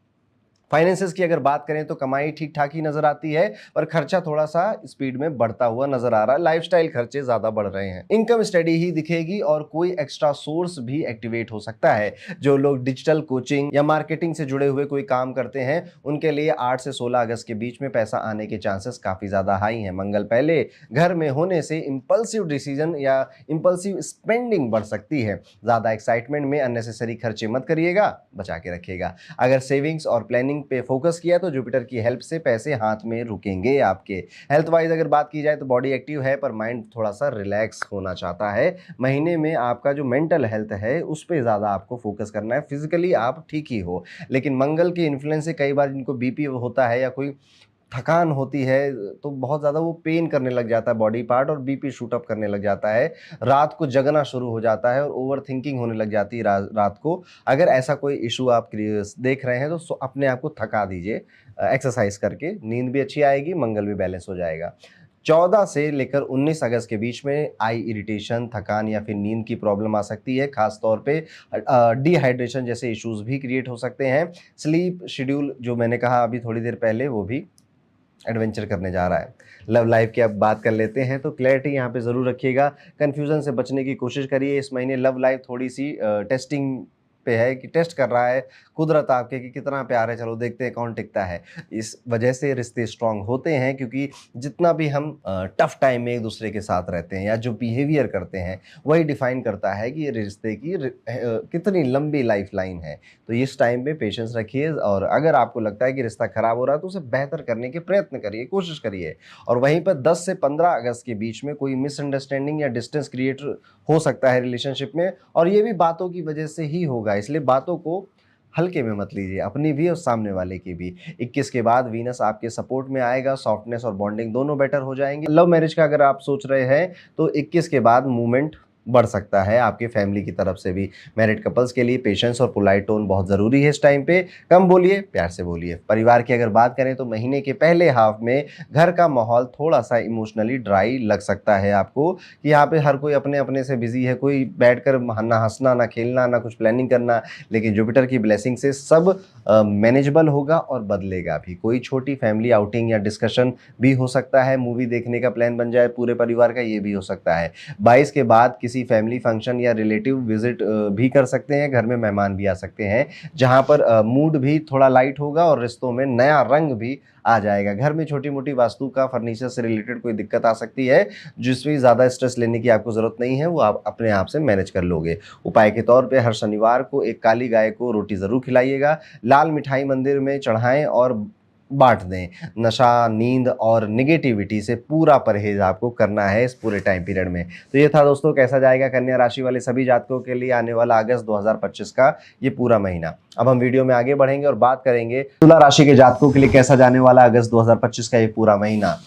फाइनेंसेस की अगर बात करें तो कमाई ठीक ठाक ही नजर आती है, पर खर्चा थोड़ा सा स्पीड में बढ़ता हुआ नजर आ रहा है। लाइफस्टाइल खर्चे ज्यादा बढ़ रहे हैं। इनकम स्टडी ही दिखेगी और कोई एक्स्ट्रा सोर्स भी एक्टिवेट हो सकता है। जो लोग डिजिटल कोचिंग या मार्केटिंग से जुड़े हुए कोई काम करते हैं, उनके लिए 8 से 16 अगस्त के बीच में पैसा आने के चांसेस काफी ज्यादा हाई हैं। मंगल पहले घर में होने से इंपल्सिव डिसीजन या इंपल्सिव स्पेंडिंग बढ़ सकती है। ज्यादा एक्साइटमेंट में अननेसेसरी खर्चे मत करिएगा, बचा के रखिएगा। अगर सेविंग्स और प्लानिंग पे फोकस किया तो जुपिटर की हेल्प से पैसे हाथ में रुकेंगे आपके। हेल्थ वाइज अगर बात की जाए तो बॉडी एक्टिव है, पर माइंड थोड़ा सा रिलैक्स होना चाहता है। महीने में आपका जो मेंटल हेल्थ है उस पर ज्यादा आपको फोकस करना है। फिजिकली आप ठीक ही हो, लेकिन मंगल के इन्फ्लुएंस से कई बार जिनको बीपी होता है या कोई थकान होती है तो बहुत ज़्यादा वो पेन करने लग जाता है बॉडी पार्ट, और बीपी शूट अप करने लग जाता है। रात को जगना शुरू हो जाता है और ओवर थिंकिंग होने लग जाती है रात को। अगर ऐसा कोई इशू आप देख रहे हैं तो अपने आप को थका दीजिए एक्सरसाइज करके, नींद भी अच्छी आएगी, मंगल भी बैलेंस हो जाएगा। 14 से लेकर 19 अगस्त के बीच में आई इरिटेशन, थकान या फिर नींद की प्रॉब्लम आ सकती है। खास तौर पे डिहाइड्रेशन जैसे इश्यूज भी क्रिएट हो सकते हैं। स्लीप शेड्यूल जो मैंने कहा अभी थोड़ी देर पहले, वो भी एडवेंचर करने जा रहा है। लव लाइफ की अब बात कर लेते हैं तो क्लैरिटी यहाँ पे ज़रूर रखिएगा। कन्फ्यूज़न से बचने की कोशिश करिए। इस महीने लव लाइफ थोड़ी सी टेस्टिंग पे है, कि टेस्ट कर रहा है कुदरत आपके कि कितना प्यार है, चलो देखते हैं कौन टिकता है। इस वजह से रिश्ते स्ट्रांग होते हैं, क्योंकि जितना भी हम टफ टाइम में एक दूसरे के साथ रहते हैं या जो बिहेवियर करते हैं, वही डिफाइन करता है कि ये रिश्ते की कितनी लंबी लाइफ लाइन है। तो इस टाइम पे पेशेंस रखिए, और अगर आपको लगता है कि रिश्ता खराब हो रहा है तो उसे बेहतर करने के प्रयत्न करिए, कोशिश करिए। और वहीं पर 10 से 15 अगस्त के बीच में कोई मिसअंडरस्टैंडिंग या डिस्टेंस क्रिएट हो सकता है रिलेशनशिप में, और ये भी बातों की वजह से ही होगा। इसलिए बातों को हल्के में मत लीजिए, अपनी भी और सामने वाले की भी। 21 के बाद वीनस आपके सपोर्ट में आएगा, सॉफ्टनेस और बॉन्डिंग दोनों बेटर हो जाएंगे। लव मैरिज का अगर आप सोच रहे हैं तो 21 के बाद मूवमेंट बढ़ सकता है आपके फैमिली की तरफ से भी। मैरिड कपल्स के लिए पेशेंस और पोलाइट टोन बहुत ज़रूरी है इस टाइम पे। कम बोलिए, प्यार से बोलिए। परिवार की अगर बात करें तो महीने के पहले हाफ में घर का माहौल थोड़ा सा इमोशनली ड्राई लग सकता है आपको, कि यहाँ पे हर कोई अपने अपने से बिजी है, कोई बैठकर ना हंसना, ना खेलना, ना कुछ प्लानिंग करना। लेकिन जुपिटर की ब्लेसिंग से सब मैनेजेबल होगा और बदलेगा भी। कोई छोटी फैमिली आउटिंग या डिस्कशन भी हो सकता है, मूवी देखने का प्लान बन जाए पूरे परिवार का, ये भी हो सकता है। 22 के बाद किसी फैमिली फंक्शन या रिलेटिव विजिट भी कर सकते हैं, घर में मेहमान भी आ सकते हैं, जहां पर मूड भी थोड़ा लाइट होगा और रिश्तों में नया रंग भी आ जाएगा। घर में छोटी मोटी वास्तु का फर्नीचर से रिलेटेड कोई दिक्कत आ सकती है, जिसमें ज़्यादा स्ट्रेस लेने की आपको ज़रूरत नहीं है, वो आप अपने आप से मैनेज कर लोगे। उपाय के तौर पे हर शनिवार को एक काली गाय को रोटी ज़रूर खिलाइएगा, लाल मिठाई मंदिर में चढ़ाएं और बांट दें। नशा, नींद और निगेटिविटी से पूरा परहेज आपको करना है इस पूरे टाइम पीरियड में। तो ये था दोस्तों कैसा जाएगा कन्या राशि वाले सभी जातकों के लिए आने वाला अगस्त 2025 का ये पूरा महीना। अब हम वीडियो में आगे बढ़ेंगे और बात करेंगे तुला राशि के जातकों के लिए कैसा जाने वाला अगस्त 2025 का ये पूरा महीना।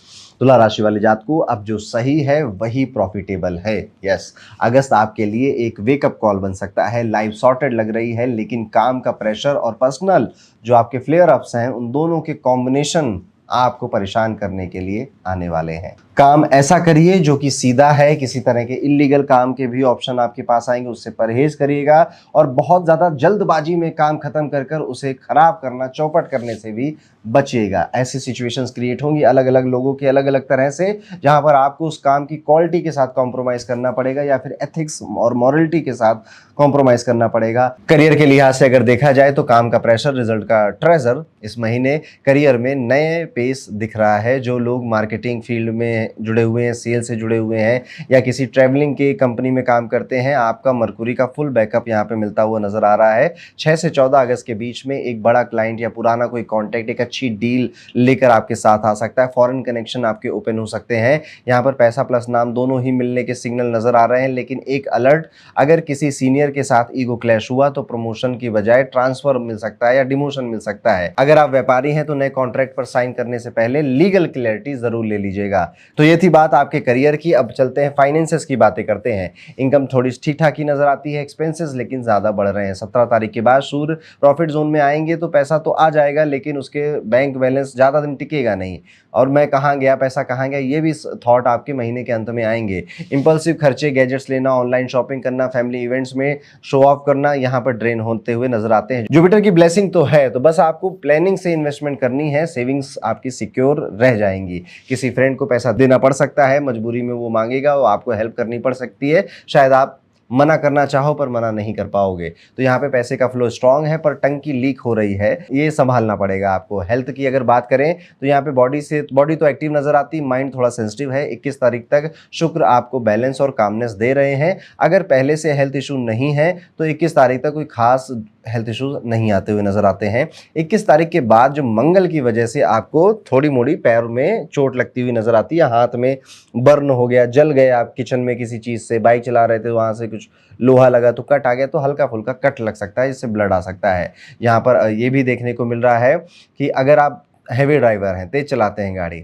तुला राशि वाले जातकों, अब जो सही है वही प्रॉफिटेबल है। यस, अगस्त आपके लिए एक वेकअप कॉल बन सकता है। लाइफ सॉर्टेड लग रही है, लेकिन काम का प्रेशर और पर्सनल जो आपके फ्लेयर अप्स हैं, उन दोनों के कॉम्बिनेशन आपको परेशान करने के लिए आने वाले हैं। काम ऐसा करिए जो कि सीधा है, किसी तरह के इलीगल काम के भी ऑप्शन आपके पास आएंगे, उससे परहेज करिएगा। और बहुत ज़्यादा जल्दबाजी में काम खत्म कर कर उसे खराब करना, चौपट करने से भी बचिएगा। ऐसी सिचुएशंस क्रिएट होंगी अलग अलग लोगों के अलग अलग तरह से, जहां पर आपको उस काम की क्वालिटी के साथ कॉम्प्रोमाइज़ करना पड़ेगा या फिर एथिक्स और मॉरलिटी के साथ कॉम्प्रोमाइज़ करना पड़ेगा। करियर के लिहाज से अगर देखा जाए तो काम का प्रेशर, रिजल्ट का ट्रेजर, इस महीने करियर में नए पेस दिख रहा है। जो लोग मार्केटिंग फील्ड में जुड़े हुए हैं, सेल से जुड़े हुए हैं या किसी ट्रैवलिंग की कंपनी में काम करते हैं, आपका मरकुरी का फुल बैकअप यहाँ पे मिलता हुआ नजर आ रहा है। 6 से 14 अगस्त के बीच में एक बड़ा क्लाइंट या पुराना कोई कॉन्टैक्ट एक अच्छी डील लेकर आपके साथ आ सकता है। फॉरेन कनेक्शन आपके ओपन हो सकते हैं। यहाँ पर पैसा प्लस नाम दोनों ही मिलने के सिग्नल नजर आ रहे हैं। लेकिन एक अलर्ट, अगर किसी सीनियर के साथ ईगो क्लैश हुआ तो प्रमोशन की बजाय ट्रांसफर मिल सकता है या डिमोशन मिल सकता है। अगर आप व्यापारी हैं तो नए कॉन्ट्रैक्ट पर साइन करने से पहले लीगल क्लैरिटी जरूर ले लीजिएगा। तो ये थी बात आपके करियर की। अब चलते हैं फाइनेंसेस की बातें करते हैं। इनकम थोड़ी ठीक ठाक ही नजर आती है, एक्सपेंसेस लेकिन ज्यादा बढ़ रहे हैं। 17 तारीख के बाद सूर्य प्रॉफिट जोन में आएंगे तो पैसा तो आ जाएगा, लेकिन उसके बैंक बैलेंस ज्यादा दिन टिकेगा नहीं। और मैं कहाँ गया, पैसा कहाँ गया, ये भी थॉट आपके महीने के अंत में आएंगे। इंपल्सिव खर्चे, गैजेट्स लेना, ऑनलाइन शॉपिंग करना, फैमिली इवेंट्स में शो ऑफ करना यहाँ पर ड्रेन होते हुए नजर आते हैं। जुपिटर की ब्लेसिंग तो है, तो बस आपको प्लानिंग से इन्वेस्टमेंट करनी है। सेविंग्स आपकी सिक्योर रह जाएंगी। किसी फ्रेंड को पैसा देना पड़ सकता है, मजबूरी में वो मांगेगा, वो आपको हेल्प करनी पड़ सकती है। शायद आप मना करना चाहो पर मना नहीं कर पाओगे। तो यहाँ पे पैसे का फ्लो स्ट्रांग है पर टंकी लीक हो रही है, ये संभालना पड़ेगा आपको। हेल्थ की अगर बात करें तो यहाँ पे बॉडी तो एक्टिव नजर आती, माइंड थोड़ा सेंसिटिव है। 21 तारीख तक शुक्र आपको बैलेंस और कामनेस दे रहे हैं। अगर पहले से हेल्थ इशू नहीं है तो 21 तारीख तक कोई खास हेल्थ इश्यूज नहीं आते हुए नजर आते हैं। 21 तारीख के बाद जो मंगल की वजह से आपको थोड़ी मोड़ी पैर में चोट लगती हुई नजर आती है, हाथ में बर्न हो गया, जल गए आप किचन में किसी चीज से, बाइक चला रहे थे वहां से कुछ लोहा लगा तो कट आ गया, तो हल्का फुल्का कट लग सकता है, जिससे ब्लड आ सकता है। यहाँ पर ये भी देखने को मिल रहा है कि अगर आप हैवी ड्राइवर हैं, तेज चलाते हैं गाड़ी,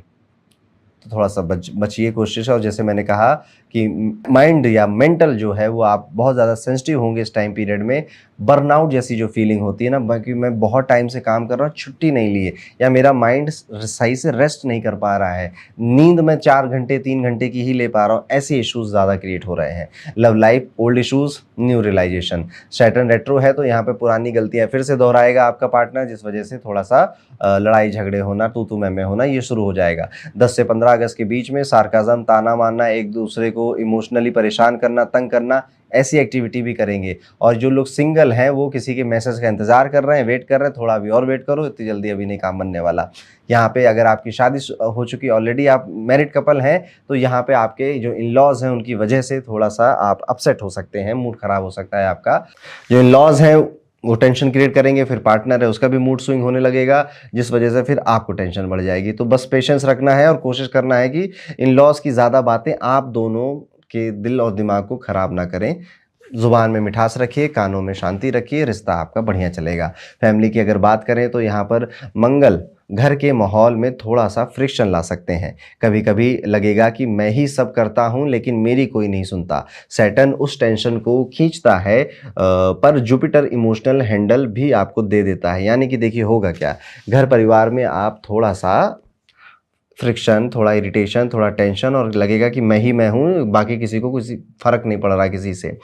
तो थोड़ा सा बचिए, कोशिश है। और जैसे मैंने कहा कि माइंड या मेंटल जो है वो आप बहुत ज़्यादा सेंसिटिव होंगे इस टाइम पीरियड में। बर्नआउट जैसी जो फीलिंग होती है ना, बाकी मैं बहुत टाइम से काम कर रहा हूँ, छुट्टी नहीं ली है, या मेरा माइंड सही से रेस्ट नहीं कर पा रहा है, नींद में 4 घंटे 3 घंटे की ही ले पा रहा हूँ, ऐसे इश्यूज ज़्यादा क्रिएट हो रहे हैं। Love life, old issues, new realisation. Saturn retro है तो यहाँ पे पुरानी गलतियाँ फिर से दोहराएगा आपका पार्टनर, जिस वजह से थोड़ा सा लड़ाई झगड़े होना, तू मैं होना, ये शुरू हो जाएगा। 10 से 15 अगस्त के बीच में सार्काज़म, ताना मारना, एक दूसरे को इमोशनली परेशान करना, तंग करना, ऐसी एक्टिविटी भी करेंगे। और जो लोग सिंगल हैं वो किसी के मैसेज का इंतजार कर रहे हैं, वेट कर रहे हैं, थोड़ा अभी और वेट करो, इतनी जल्दी अभी नहीं काम बनने वाला। यहाँ पे अगर आपकी शादी हो चुकी, ऑलरेडी आप मैरिड कपल हैं, तो यहाँ पे आपके जो इन लॉज हैं उनकी वजह से थोड़ा सा आप अपसेट हो सकते हैं, मूड खराब हो सकता है आपका। जो इन लॉज हैं वो टेंशन क्रिएट करेंगे, फिर पार्टनर है उसका भी मूड स्विंग होने लगेगा, जिस वजह से फिर आपको टेंशन बढ़ जाएगी। तो बस पेशेंस रखना है और कोशिश करना है कि इन लॉज की ज़्यादा बातें आप दोनों के दिल और दिमाग को खराब ना करें। जुबान में मिठास रखिए, कानों में शांति रखिए, रिश्ता आपका बढ़िया चलेगा। फैमिली की अगर बात करें तो यहाँ पर मंगल घर के माहौल में थोड़ा-सा फ्रिक्शन ला सकते हैं। कभी-कभी लगेगा कि मैं ही सब करता हूँ लेकिन मेरी कोई नहीं सुनता। सैटर्न उस टेंशन को खींचता है पर जुपिटर इमोशनल हैंडल भी आपको दे देता है। यानी कि देखिए होगा क्या, घर परिवार में आप थोड़ा-सा फ्रिक्शन, थोड़ा इरिटेशन, थोड़ा टेंशन और लगेगा कि मैं ही मैं हूँ, बाकी किसी को कुछ फ़र्क नहीं पड़ रहा किसी से।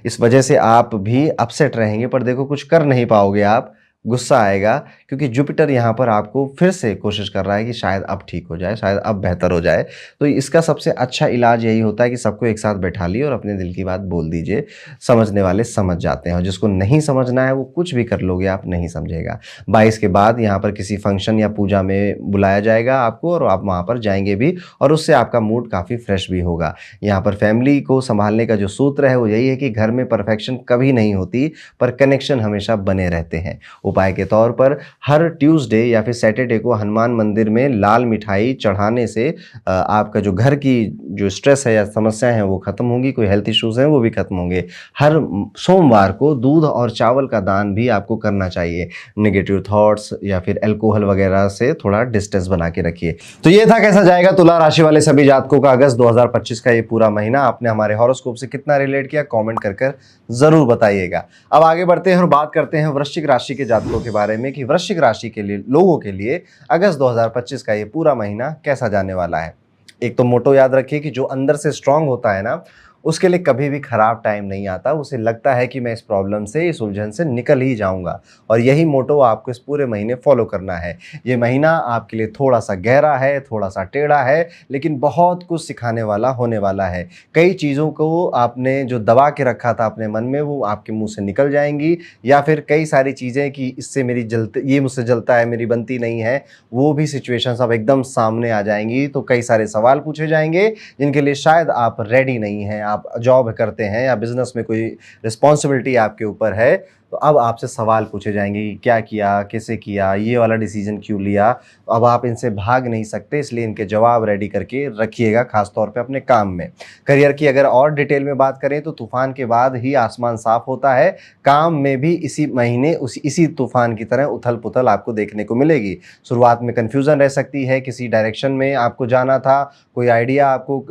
इस वजह से आप भी अपसेट रहेंगे पर देखो कुछ कर नहीं पाओगे आप, गुस्सा आएगा क्योंकि जुपिटर यहाँ पर आपको फिर से कोशिश कर रहा है कि शायद अब ठीक हो जाए, शायद अब बेहतर हो जाए। तो इसका सबसे अच्छा इलाज यही होता है कि सबको एक साथ बैठा लिए और अपने दिल की बात बोल दीजिए। समझने वाले समझ जाते हैं और जिसको नहीं समझना है वो कुछ भी कर लोगे आप, नहीं समझेगा। 22 के बाद यहाँ पर किसी फंक्शन या पूजा में बुलाया जाएगा आपको और आप वहाँ पर जाएँगे भी और उससे आपका मूड काफ़ी फ्रेश भी होगा। यहाँ पर फैमिली को सँभालने का जो सूत्र है वो यही है कि घर में परफेक्शन कभी नहीं होती पर कनेक्शन हमेशा बने रहते हैं। उपाय के तौर पर हर ट्यूसडे या फिर सैटरडे को हनुमान मंदिर में लाल मिठाई चढ़ाने से आपका जो घर की जो स्ट्रेस है या समस्याएं हैं वो खत्म होंगी, कोई हेल्थ इश्यूज हैं वो भी खत्म होंगे। हर सोमवार को दूध और चावल का दान भी आपको करना चाहिए। नेगेटिव थॉट्स या फिर अल्कोहल वगैरह से थोड़ा डिस्टेंस बना के रखिए। तो ये था कैसा जाएगा तुला राशि वाले सभी जातकों का अगस्त 2025 का ये पूरा महीना। आपने हमारे हॉरोस्कोप से कितना रिलेट किया कमेंट कर जरूर बताइएगा। अब आगे बढ़ते हैं और बात करते हैं वृश्चिक राशि के जातकों के बारे में कि वृश्चिक राशि के लिए लोगों के लिए अगस्त 2025 का ये पूरा महीना कैसा जाने वाला है। एक तो मोटो याद रखिए कि जो अंदर से स्ट्रांग होता है ना उसके लिए कभी भी खराब टाइम नहीं आता। उसे लगता है कि मैं इस प्रॉब्लम से, इस उलझन से निकल ही जाऊंगा और यही मोटो आपको इस पूरे महीने फॉलो करना है। ये महीना आपके लिए थोड़ा सा गहरा है, थोड़ा सा टेढ़ा है लेकिन बहुत कुछ सिखाने वाला होने वाला है। कई चीज़ों को आपने जो दबा के रखा था अपने मन में वो आपके मुंह से निकल जाएंगी या फिर कई सारी चीज़ें कि इससे मेरी जलते, ये मुझसे जलता है, मेरी बनती नहीं है, वो भी सिचुएशंस अब एकदम सामने आ जाएंगी। तो कई सारे सवाल पूछे जाएंगे जिनके लिए शायद आप रेडी नहीं हैं। आप जॉब करते हैं या बिजनेस में कोई रिस्पॉन्सिबिलिटी आपके ऊपर है तो अब आपसे सवाल पूछे जाएंगे कि क्या किया, कैसे किया, ये वाला डिसीजन क्यों लिया। तो अब आप इनसे भाग नहीं सकते, इसलिए इनके जवाब रेडी करके रखिएगा, खासतौर पे अपने काम में। करियर की अगर और डिटेल में बात करें तो तूफान के बाद ही आसमान साफ होता है। काम में भी इसी महीने इसी तूफान की तरह उथल पुथल आपको देखने को मिलेगी। शुरुआत में कन्फ्यूजन रह सकती है, किसी डायरेक्शन में आपको जाना था, कोई आइडिया आपको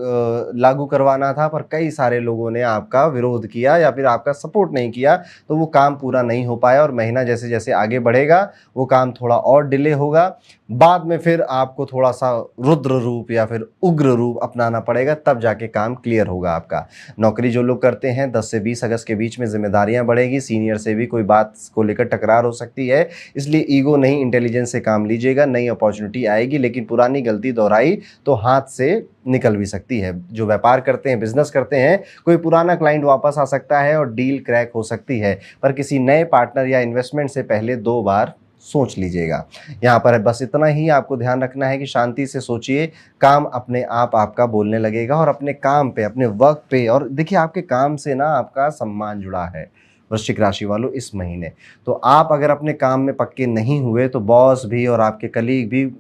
लागू करवाना था पर कई सारे लोगों ने आपका विरोध किया या फिर आपका सपोर्ट नहीं किया तो वो काम पूरा नहीं हो पाया और महीना जैसे जैसे आगे बढ़ेगा वो काम थोड़ा और डिले होगा। बाद में फिर आपको थोड़ा सा रुद्र रूप या फिर उग्र रूप अपनाना पड़ेगा, तब जाके काम क्लियर होगा आपका। नौकरी जो लोग करते हैं 10 से 20 अगस्त के बीच में जिम्मेदारियां बढ़ेगी, सीनियर से भी कोई बात को लेकर टकरार हो सकती है, इसलिए ईगो नहीं इंटेलिजेंस से काम लीजिएगा। नई अपॉर्चुनिटी आएगी लेकिन पुरानी गलती दोहराई तो हाथ से निकल भी सकती है। जो व्यापार करते हैं, बिजनेस करते हैं, कोई पुराना क्लाइंट वापस आ सकता है और डील क्रैक हो सकती है पर किसी नए पार्टनर या इन्वेस्टमेंट से पहले 2 बार सोच लीजिएगा। यहाँ पर बस इतना ही आपको ध्यान रखना है कि शांति से सोचिए, काम अपने आप आपका बोलने लगेगा और अपने काम पे, अपने वर्क पे, और देखिए आपके काम से ना आपका सम्मान जुड़ा है वृश्चिक राशि वालों इस महीने। तो आप अगर अपने काम में पक्के नहीं हुए तो बॉस भी और आपके कलीग भी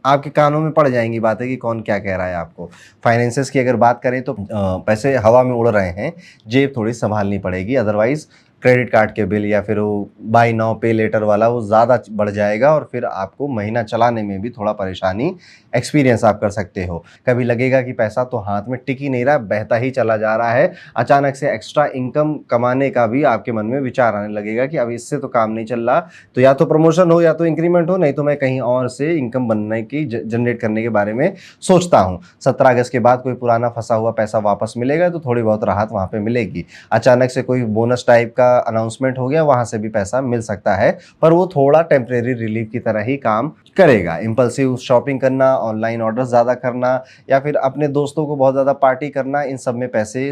आपके कानों में पड़ जाएंगी बातें कि कौन क्या कह रहा है आपको। फाइनेंसेस की अगर बात करें तो पैसे हवा में उड़ रहे हैं, जेब थोड़ी संभालनी पड़ेगी, अदरवाइज क्रेडिट कार्ड के बिल या फिर वो बाय नाउ पे लेटर वाला वो ज़्यादा बढ़ जाएगा और फिर आपको महीना चलाने में भी थोड़ा परेशानी एक्सपीरियंस आप कर सकते हो। कभी लगेगा कि पैसा तो हाथ में टिक ही नहीं रहा, बहता ही चला जा रहा है। अचानक से एक्स्ट्रा इनकम कमाने का भी आपके मन में विचार आने लगेगा कि अब इससे तो काम नहीं चल रहा, तो या तो प्रमोशन हो या तो इंक्रीमेंट हो, नहीं तो मैं कहीं और से इनकम बनने की जनरेट करने के बारे में सोचता हूँ। 17 अगस्त के बाद कोई पुराना फंसा हुआ पैसा वापस मिलेगा तो थोड़ी बहुत राहत वहाँ पे मिलेगी। अचानक से कोई बोनस टाइप का अनाउंसमेंट हो गया, वहां से भी पैसा मिल सकता है पर वो थोड़ा टेम्परेरी रिलीफ की तरह ही काम करेगा। इंपल्सिव शॉपिंग करना, ऑनलाइन ऑर्डर ज़्यादा करना या फिर अपने दोस्तों को बहुत ज़्यादा पार्टी करना, इन सब में पैसे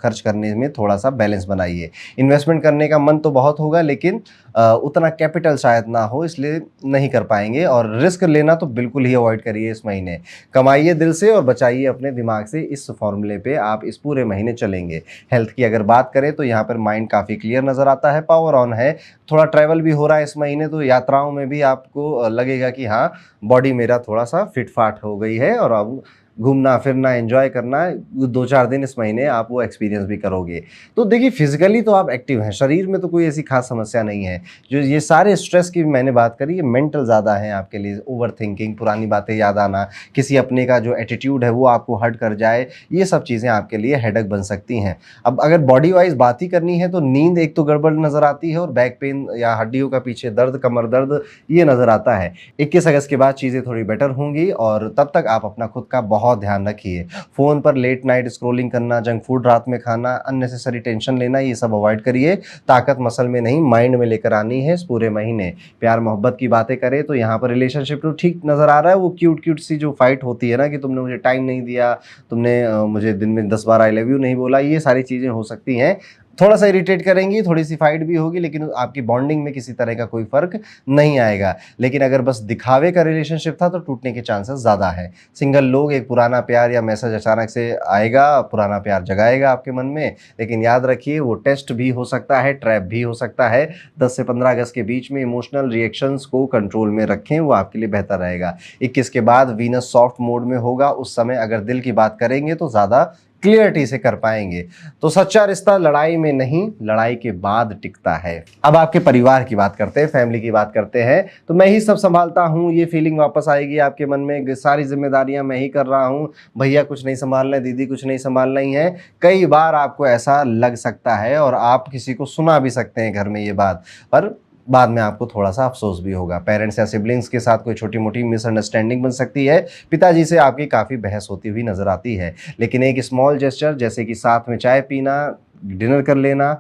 खर्च करने में थोड़ा सा बैलेंस बनाइए। इन्वेस्टमेंट करने का मन तो बहुत होगा लेकिन उतना कैपिटल शायद ना हो, इसलिए नहीं कर पाएंगे। और रिस्क लेना तो बिल्कुल ही अवॉइड करिए इस महीने। कमाइए दिल से और बचाइए अपने दिमाग से, इस फॉर्मूले पे आप इस पूरे महीने चलेंगे। हेल्थ की अगर बात करें तो यहाँ पर माइंड काफ़ी क्लियर नज़र आता है, पावर ऑन है। थोड़ा ट्रैवल भी हो रहा है इस महीने तो यात्राओं में भी आपको लगेगा कि हाँ बॉडी मेरा थोड़ा सा फिट फाट हो गई है और अब घूमना फिरना एंजॉय करना, 2-4 दिन इस महीने आप वो एक्सपीरियंस भी करोगे। तो देखिए फिजिकली तो आप एक्टिव हैं, शरीर में तो कोई ऐसी खास समस्या नहीं है। जो ये सारे स्ट्रेस की मैंने बात करी, ये मेंटल ज़्यादा है आपके लिए, ओवर थिंकिंग, पुरानी बातें याद आना, किसी अपने का जो एटीट्यूड है वो आपको हर्ट कर जाए, ये सब चीज़ें आपके लिए हेडेक बन सकती हैं। अब अगर बॉडी वाइज बात ही करनी है तो नींद एक तो गड़बड़ नज़र आती है, और बैक पेन या हड्डियों का पीछे दर्द, कमर दर्द, ये नज़र आता है। 21 अगस्त के बाद चीज़ें थोड़ी बेटर होंगी, और तब तक आप अपना खुद का बहुत ध्यान रखिए। फ़ोन पर लेट नाइट स्क्रॉलिंग करना, जंक फूड रात में खाना, अननेसेसरी टेंशन लेना, ये सब अवॉइड करिए। ताकत मसल में नहीं माइंड में लेकर आनी है इस पूरे महीने। प्यार मोहब्बत की बातें करें तो यहाँ पर रिलेशनशिप तो ठीक नज़र आ रहा है, वो क्यूट क्यूट सी जो फाइट होती है ना कि तुमने मुझे टाइम नहीं दिया, तुमने मुझे दिन में 10 बार आई लव यू नहीं बोला, ये सारी चीज़ें हो सकती हैं। थोड़ा सा इरिटेट करेंगी, थोड़ी सी फाइट भी होगी, लेकिन आपकी बॉन्डिंग में किसी तरह का कोई फ़र्क नहीं आएगा। लेकिन अगर बस दिखावे का रिलेशनशिप था तो टूटने के चांसेस ज़्यादा है। सिंगल लोग एक पुराना प्यार या मैसेज अचानक से आएगा, पुराना प्यार जगाएगा आपके मन में, लेकिन याद रखिए वो टेस्ट भी हो सकता है, ट्रैप भी हो सकता है। 10 से 15 अगस्त के बीच में इमोशनल रिएक्शंस को कंट्रोल में रखें, वो आपके लिए बेहतर रहेगा। 21 के बाद वीनस सॉफ्ट मोड में होगा, उस समय अगर दिल की बात करेंगे तो ज़्यादा क्लियरिटी से कर पाएंगे। तो सच्चा रिश्ता लड़ाई में नहीं, लड़ाई के बाद टिकता है। अब आपके परिवार की बात करते हैं, फैमिली की बात करते हैं, तो मैं ही सब संभालता हूँ, ये फीलिंग वापस आएगी आपके मन में, सारी जिम्मेदारियां मैं ही कर रहा हूँ, भैया कुछ नहीं संभालना है, दीदी कुछ नहीं संभालना ही है। कई बार आपको ऐसा लग सकता है और आप किसी को सुना भी सकते हैं घर में ये बात, पर बाद में आपको थोड़ा सा अफसोस भी होगा। पेरेंट्स या सिबलिंग्स के साथ कोई छोटी मोटी मिसअंडरस्टैंडिंग बन सकती है, पिताजी से आपकी काफ़ी बहस होती हुई नज़र आती है, लेकिन एक स्मॉल जेस्चर जैसे कि साथ में चाय पीना, डिनर कर लेना,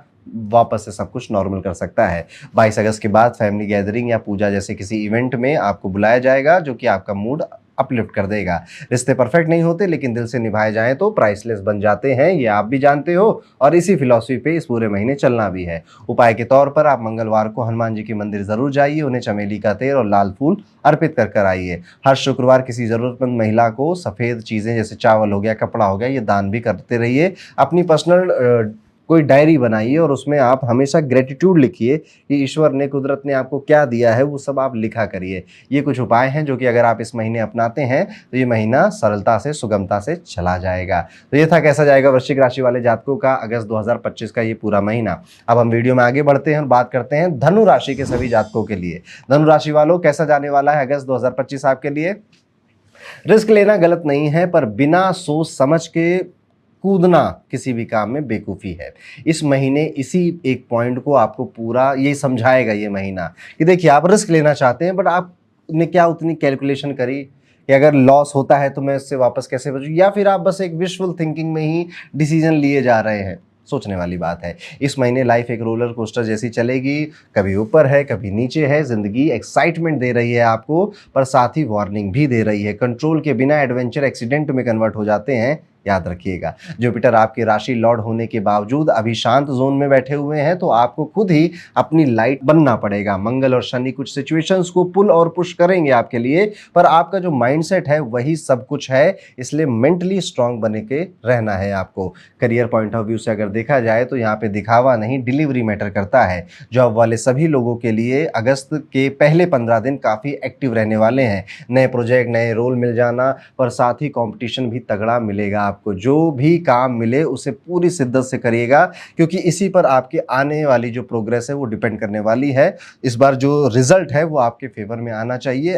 वापस से सब कुछ नॉर्मल कर सकता है। 22 अगस्त के बाद फैमिली गैदरिंग या पूजा जैसे किसी इवेंट में आपको बुलाया जाएगा, जो कि आपका मूड अपलिफ्ट कर देगा। रिश्ते परफेक्ट नहीं होते, लेकिन दिल से निभाए जाएं तो प्राइसलेस बन जाते हैं, ये आप भी जानते हो, और इसी फिलॉसफी पे इस पूरे महीने चलना भी है। उपाय के तौर पर आप मंगलवार को हनुमान जी के मंदिर जरूर जाइए, उन्हें चमेली का तेल और लाल फूल अर्पित कर कर आइए। हर शुक्रवार किसी जरूरतमंद महिला को सफ़ेद चीज़ें जैसे चावल हो गया, कपड़ा हो गया, ये दान भी करते रहिए। अपनी पर्सनल कोई डायरी बनाइए और उसमें आप हमेशा ग्रेटिट्यूड लिखिए कि ईश्वर ने, कुदरत ने आपको क्या दिया है, वो सब आप लिखा करिए। ये कुछ उपाय हैं जो कि अगर आप इस महीने अपनाते हैं तो ये महीना सरलता से, सुगमता से चला जाएगा। तो ये था कैसा जाएगा वृश्चिक राशि वाले जातकों का अगस्त 2025 का ये पूरा महीना। अब हम वीडियो में आगे बढ़ते हैं और बात करते हैं धनु राशि के सभी जातकों के लिए। धनु राशि वालों, कैसा जाने वाला है अगस्त 2025 आपके लिए? रिस्क लेना गलत नहीं है, पर बिना सोच समझ के कूदना किसी भी काम में बेवकूफ़ी है। इस महीने इसी एक पॉइंट को आपको पूरा ये समझाएगा ये महीना कि देखिए आप रिस्क लेना चाहते हैं, बट आपने क्या उतनी कैलकुलेशन करी कि अगर लॉस होता है तो मैं इससे वापस कैसे बचूं, या फिर आप बस एक विशुअल थिंकिंग में ही डिसीजन लिए जा रहे हैं। सोचने वाली बात है। इस महीने लाइफ एक रोलर कोस्टर जैसी चलेगी, कभी ऊपर है कभी नीचे है। जिंदगी एक्साइटमेंट दे रही है आपको, पर साथ ही वार्निंग भी दे रही है। कंट्रोल के बिना एडवेंचर एक्सीडेंट में कन्वर्ट हो जाते हैं, याद रखिएगा। जुपिटर आपकी राशि लॉर्ड होने के बावजूद अभी शांत जोन में बैठे हुए हैं, तो आपको खुद ही अपनी लाइट बनना पड़ेगा। मंगल और शनि कुछ सिचुएशंस को पुल और पुश करेंगे आपके लिए, पर आपका जो माइंडसेट है वही सब कुछ है, इसलिए मेंटली स्ट्रांग बने के रहना है आपको। करियर पॉइंट ऑफ व्यू से अगर देखा जाए तो यहाँ पे दिखावा नहीं, डिलीवरी मैटर करता है। जॉब वाले सभी लोगों के लिए अगस्त के पहले 15 दिन काफ़ी एक्टिव रहने वाले हैं। नए प्रोजेक्ट, नए रोल मिल जाना, पर साथ ही कॉम्पिटिशन भी तगड़ा मिलेगा आपको। जो भी काम मिले उसे पूरी शिद्दत से करिएगा, क्योंकि इसी पर आपके आने वाली जो प्रोग्रेस है वो डिपेंड करने वाली है। इस बार जो रिजल्ट है वो आपके फेवर में आना चाहिए,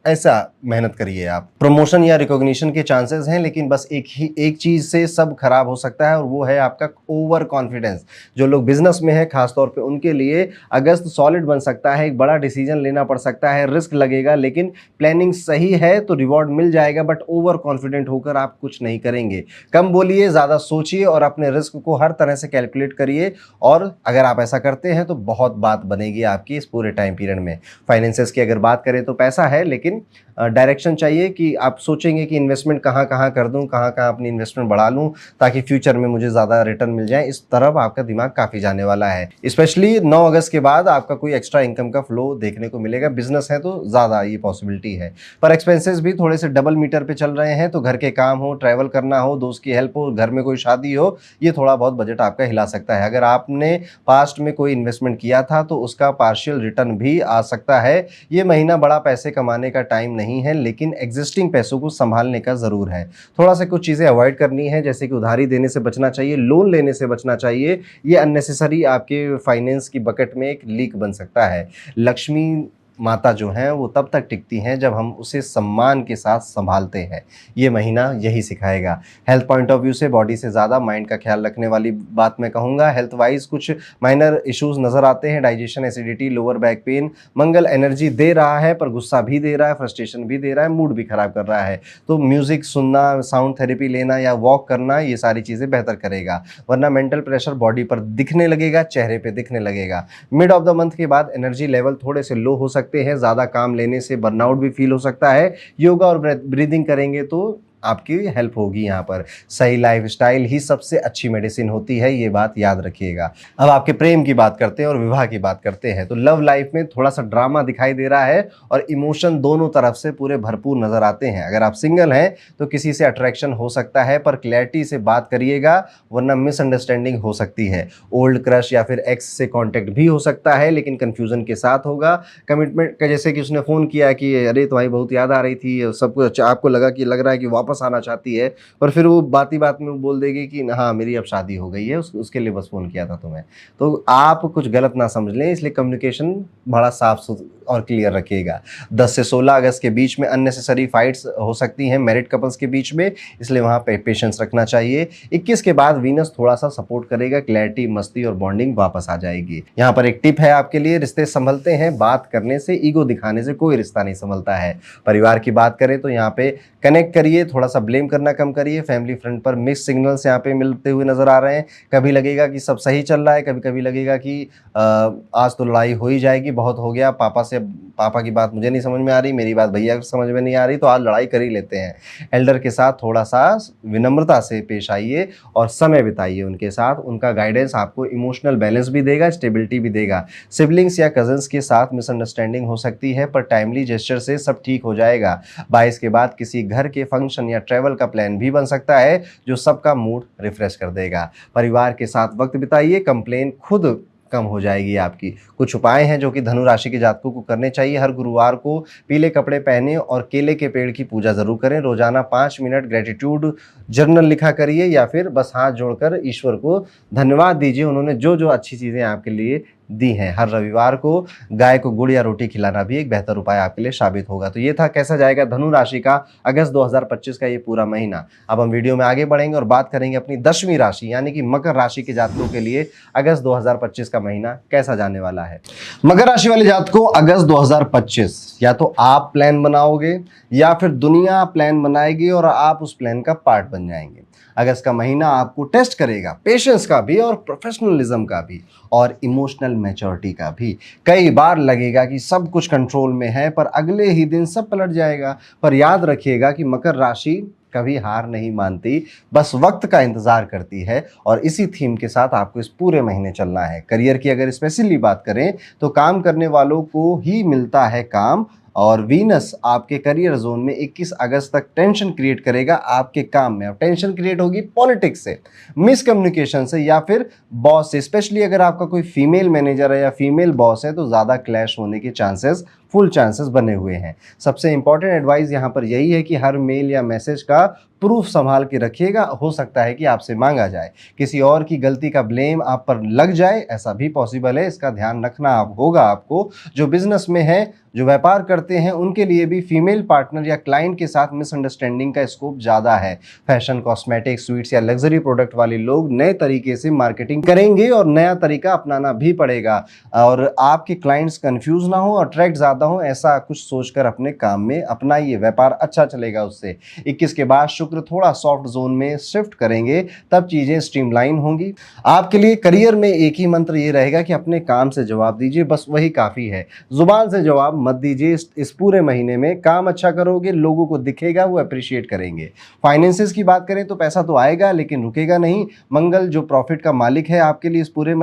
ऐसा मेहनत करिए आप। प्रमोशन या रिकॉग्निशन के चांसेस हैं, लेकिन बस एक चीज़ से सब खराब हो सकता है, और वो है आपका ओवर कॉन्फिडेंस। जो लोग बिजनेस में है खासतौर पे उनके लिए अगस्त सॉलिड बन सकता है। एक बड़ा डिसीजन लेना पड़ सकता है, रिस्क लगेगा, लेकिन प्लानिंग सही है तो रिवॉर्ड मिल जाएगा। बट ओवर कॉन्फिडेंट होकर आप कुछ नहीं करेंगे। कम बोलिए, ज़्यादा सोचिए और अपने रिस्क को हर तरह से कैलकुलेट करिए, और अगर आप ऐसा करते हैं तो बहुत बात बनेगी आपकी इस पूरे टाइम पीरियड में। फाइनेंसेस की अगर बात करें तो पैसा है, लेकिन डायरेक्शन चाहिए कि आप सोचेंगे कि इन्वेस्टमेंट कहाँ कहाँ कर दूँ, कहाँ कहाँ अपनी इन्वेस्टमेंट बढ़ा लूँ ताकि फ्यूचर में मुझे ज़्यादा रिटर्न मिल जाए। इस तरफ आपका दिमाग काफ़ी जाने वाला है। स्पेशली 9 अगस्त के बाद आपका कोई एक्स्ट्रा इनकम का फ्लो देखने को मिलेगा। बिजनेस है तो ज़्यादा ये पॉसिबिलिटी है, पर एक्सपेंसेस भी थोड़े से डबल मीटर पे चल रहे हैं, तो घर के काम हो, ट्रैवल करना हो, दोस्त की हेल्प हो, घर में कोई शादी हो, ये थोड़ा बहुत बजट आपका हिला सकता है। अगर आपने पास्ट में कोई इन्वेस्टमेंट किया था तो उसका पार्शियल रिटर्न भी आ सकता है। ये महीना बड़ा पैसे कमाने का टाइम नहीं है, लेकिन एग्जिस्टिंग पैसों को संभालने का ज़रूर है। थोड़ा सा कुछ चीज़ें अवॉइड करनी है, जैसे कि उधारी देने से बचना चाहिए, लोन लेने से बचना चाहिए। ये अननेसेसरी आपके फाइनेंस की बकेट में एक लीक बन सकता है। लक्ष्मी माता जो हैं वो तब तक टिकती हैं जब हम उसे सम्मान के साथ संभालते हैं। ये महीना यही सिखाएगा। हेल्थ पॉइंट ऑफ व्यू से बॉडी से ज़्यादा माइंड का ख्याल रखने वाली बात मैं कहूँगा। हेल्थ वाइज कुछ माइनर इश्यूज नज़र आते हैं, digestion, acidity, lower back pain. मंगल एनर्जी दे रहा है पर गुस्सा भी दे रहा है, फ्रस्ट्रेशन भी दे रहा है, मूड भी खराब कर रहा है। तो म्यूजिक सुनना, साउंड थेरेपी लेना या वॉक करना, ये सारी चीज़ें बेहतर करेगा। वरना मेंटल प्रेशर बॉडी पर दिखने लगेगा, चेहरे पर दिखने लगेगा। मिड ऑफ द मंथ के बाद एनर्जी लेवल थोड़े से लो हो सकते हैं, ज्यादा काम लेने से बर्नआउट भी फील हो सकता है। योगा और ब्रीदिंग करेंगे तो आपकी हेल्प होगी। यहाँ पर सही लाइफस्टाइल ही सबसे अच्छी मेडिसिन होती है, ये बात याद रखिएगा। अब आपके प्रेम की बात करते हैं और विवाह की बात करते हैं। तो लव लाइफ में थोड़ा सा ड्रामा दिखाई दे रहा है और इमोशन दोनों तरफ से पूरे भरपूर नजर आते हैं। अगर आप सिंगल हैं तो किसी से अट्रैक्शन हो सकता है, पर क्लैरिटी से बात करिएगा वरना मिसअंडरस्टैंडिंग हो सकती है। ओल्ड क्रश या फिर एक्स से कॉन्टेक्ट भी हो सकता है, लेकिन कंफ्यूजन के साथ होगा। कमिटमेंट का, जैसे कि उसने फ़ोन किया कि अरे तुम्हारी बहुत याद आ रही थी, सब कुछ आपको लगा कि लग रहा है कि वापस आना चाहती है, पर फिर वो बात ही बात में वो बोल देगी कि हाँ मेरी अब शादी हो गई है, उसके लिए बस फ़ोन किया था तुम्हें। तो आप कुछ गलत ना समझ लें, इसलिए कम्युनिकेशन बड़ा साफ और क्लियर रखिएगा। 10 से 16 अगस्त के बीच में अननेसेसरी फाइट्स हो सकती हैं मैरिड कपल्स के बीच में, इसलिए वहाँ पे पेशेंस रखना चाहिए। 21 के बाद वीनस थोड़ा सा सपोर्ट करेगा, क्लैरिटी, मस्ती और बॉन्डिंग वापस आ जाएगी। यहाँ पर एक टिप है आपके लिए, रिश्ते संभलते हैं बात करने से, ईगो दिखाने से कोई रिश्ता नहीं संभलता है। परिवार की बात करें तो यहाँ पे कनेक्ट करिए, थोड़ा सा ब्लेम करना कम करिए। फैमिली फ्रंट पर मिक्स सिग्नल्स यहाँ पे मिलते हुए नजर आ रहे हैं। कभी लगेगा कि सब सही चल रहा है, कभी कभी लगेगा कि आज तो लड़ाई हो ही जाएगी, बहुत हो गया, पापा की बात मुझे नहीं समझ में आ रही, मेरी बात भैया को समझ में नहीं आ रही, तो आज लड़ाई कर ही लेते हैं। एल्डर के साथ थोड़ा सा विनम्रता से पेश आइए और समय बिताइए उनके साथ। उनका गाइडेंस आपको इमोशनल बैलेंस भी देगा, स्टेबिलिटी भी देगा। सिबलिंग्स या कजन्स के साथ मिसअंडरस्टैंडिंग हो सकती है, पर टाइमली जेस्चर से सब ठीक हो जाएगा। 22 के बाद किसी घर के फंक्शन या ट्रैवल का प्लान भी बन सकता है, जो सबका मूड रिफ्रेश कर देगा। परिवार के साथ वक्त बिताइए, कंप्लेन खुद कम हो जाएगी आपकी। कुछ उपाय हैं जो कि धनु राशि के जातकों को करने चाहिए। हर गुरुवार को पीले कपड़े पहने और केले के पेड़ की पूजा जरूर करें। रोजाना 5 मिनट ग्रेटिट्यूड जर्नल लिखा करिए, या फिर बस हाथ जोड़कर ईश्वर को धन्यवाद दीजिए, उन्होंने जो जो अच्छी चीज़ें आपके लिए दी हैं। हर रविवार को गाय को गुड़ या रोटी खिलाना भी एक बेहतर उपाय आपके लिए साबित होगा। तो ये था कैसा जाएगा धनु राशि का अगस्त 2025 का ये पूरा महीना। अब हम वीडियो में आगे बढ़ेंगे और बात करेंगे अपनी 10वीं राशि यानी कि मकर राशि के जातकों के लिए अगस्त 2025 का महीना कैसा जाने वाला है। मकर राशि वाले जातकों, अगस्त 2025 या तो आप प्लान बनाओगे या फिर दुनिया प्लान बनाएगी और आप उस प्लान का पार्ट बन जाएंगे। अगस्त का महीना आपको टेस्ट करेगा, पेशेंस का भी और प्रोफेशनलिज्म का भी और इमोशनल मैच्योरिटी का भी। कई बार लगेगा कि सब कुछ कंट्रोल में है, पर अगले ही दिन सब पलट जाएगा। पर याद रखिएगा कि मकर राशि कभी हार नहीं मानती, बस वक्त का इंतजार करती है, और इसी थीम के साथ आपको इस पूरे महीने चलना है। करियर की अगर स्पेशली बात करें तो काम करने वालों को ही मिलता है काम, और वीनस आपके करियर जोन में 21 अगस्त तक टेंशन क्रिएट करेगा आपके काम में। और टेंशन क्रिएट होगी पॉलिटिक्स से, मिसकम्युनिकेशन से, या फिर बॉस से। स्पेशली अगर आपका कोई फीमेल मैनेजर है या फीमेल बॉस है तो ज़्यादा क्लैश होने के चांसेस, फुल चांसेस बने हुए हैं। सबसे इंपॉर्टेंट एडवाइस यहाँ पर यही है कि हर मेल या मैसेज का प्रूफ संभाल के रखिएगा, हो सकता है कि आपसे मांगा जाए। किसी और की गलती का ब्लेम आप पर लग जाए, ऐसा भी पॉसिबल है, इसका ध्यान रखना होगा आपको। जो बिजनेस में है, जो व्यापार करते हैं, उनके लिए भी फीमेल पार्टनर या क्लाइंट के साथ मिसअंडरस्टैंडिंग का स्कोप ज़्यादा है। फैशन, कॉस्मेटिक, स्वीट्स या लग्जरी प्रोडक्ट वाले लोग नए तरीके से मार्केटिंग करेंगे और नया तरीका अपनाना भी पड़ेगा, और आपके क्लाइंट्स कंफ्यूज ना हो, अट्रैक्ट ज़्यादा हो, ऐसा कुछ सोचकर अपने काम में अपनाइए, व्यापार अच्छा चलेगा उससे। 21 के बाद शुक्र थोड़ा सॉफ्ट जोन में शिफ्ट करेंगे, तब चीज़ें स्ट्रीमलाइन होंगी। आपके लिए करियर में एक ही मंत्र ये रहेगा कि अपने काम से जवाब दीजिए, बस वही काफ़ी है। जुबान से जवाब मत दीजिए। इस पूरे महीने में काम अच्छा करोगे, लोगों को दिखेगा, वो अप्रिशिएट करेंगे। फाइनेंसेस की बात करें तो पैसा तो आएगा लेकिन रुकेगा नहीं। मंगल जो प्रॉफिट का मालिक है आपके लिए इस पूरे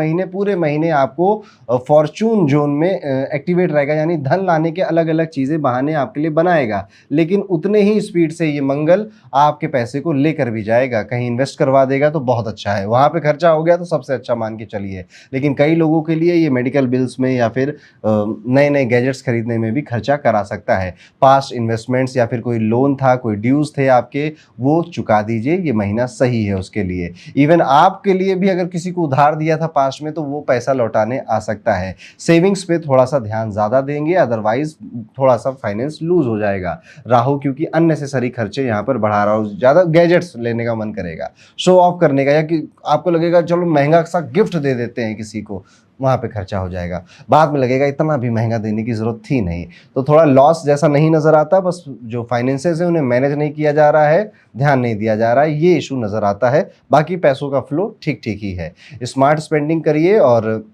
महीने आपको फॉर्चून जोन में एक्टिवेट रहेगा, यानी धन धन लाने के अलग अलग चीज़ें बहाने आपके लिए बनाएगा, लेकिन उतने ही स्पीड से ये मंगल आपके पैसे को लेकर भी जाएगा। कहीं इन्वेस्ट करवा देगा तो बहुत अच्छा है, वहाँ पे खर्चा हो गया तो सबसे अच्छा मान के चलिए। लेकिन कई लोगों के लिए ये मेडिकल बिल्स में या फिर नए नए गैजेट्स खरीदने में भी खर्चा करा सकता है। पास्ट इन्वेस्टमेंट्स या फिर कोई लोन था, कोई ड्यूज थे आपके, वो चुका दीजिए, ये महीना सही है उसके लिए। इवन आपके लिए भी अगर किसी को उधार दिया था पास्ट में तो वो पैसा लौटाने आ सकता है। सेविंग्स पे थोड़ा सा ध्यान ज़्यादा देंगे, अदरवाइज थोड़ा सा फाइनेंस लूज हो जाएगा। राहु क्योंकि अननेसेसरी खर्चे यहाँ पर बढ़ा रहा हो, ज़्यादा गैजेट्स लेने का मन करेगा, शो ऑफ करने का, या कि आपको लगेगा चलो महंगा सा गिफ्ट दे देते हैं किसी को, वहाँ पे खर्चा हो जाएगा। बाद में लगेगा इतना भी महंगा देने की ज़रूरत थी नहीं। तो थोड़ा लॉस जैसा नहीं नज़र आता, बस जो फाइनेंसेस है उन्हें मैनेज नहीं किया जा रहा है, ध्यान नहीं दिया जा रहा है, ये इशू नज़र आता है। बाकी पैसों का फ्लो ठीक ठीक ही है। स्मार्ट स्पेंडिंग करिए और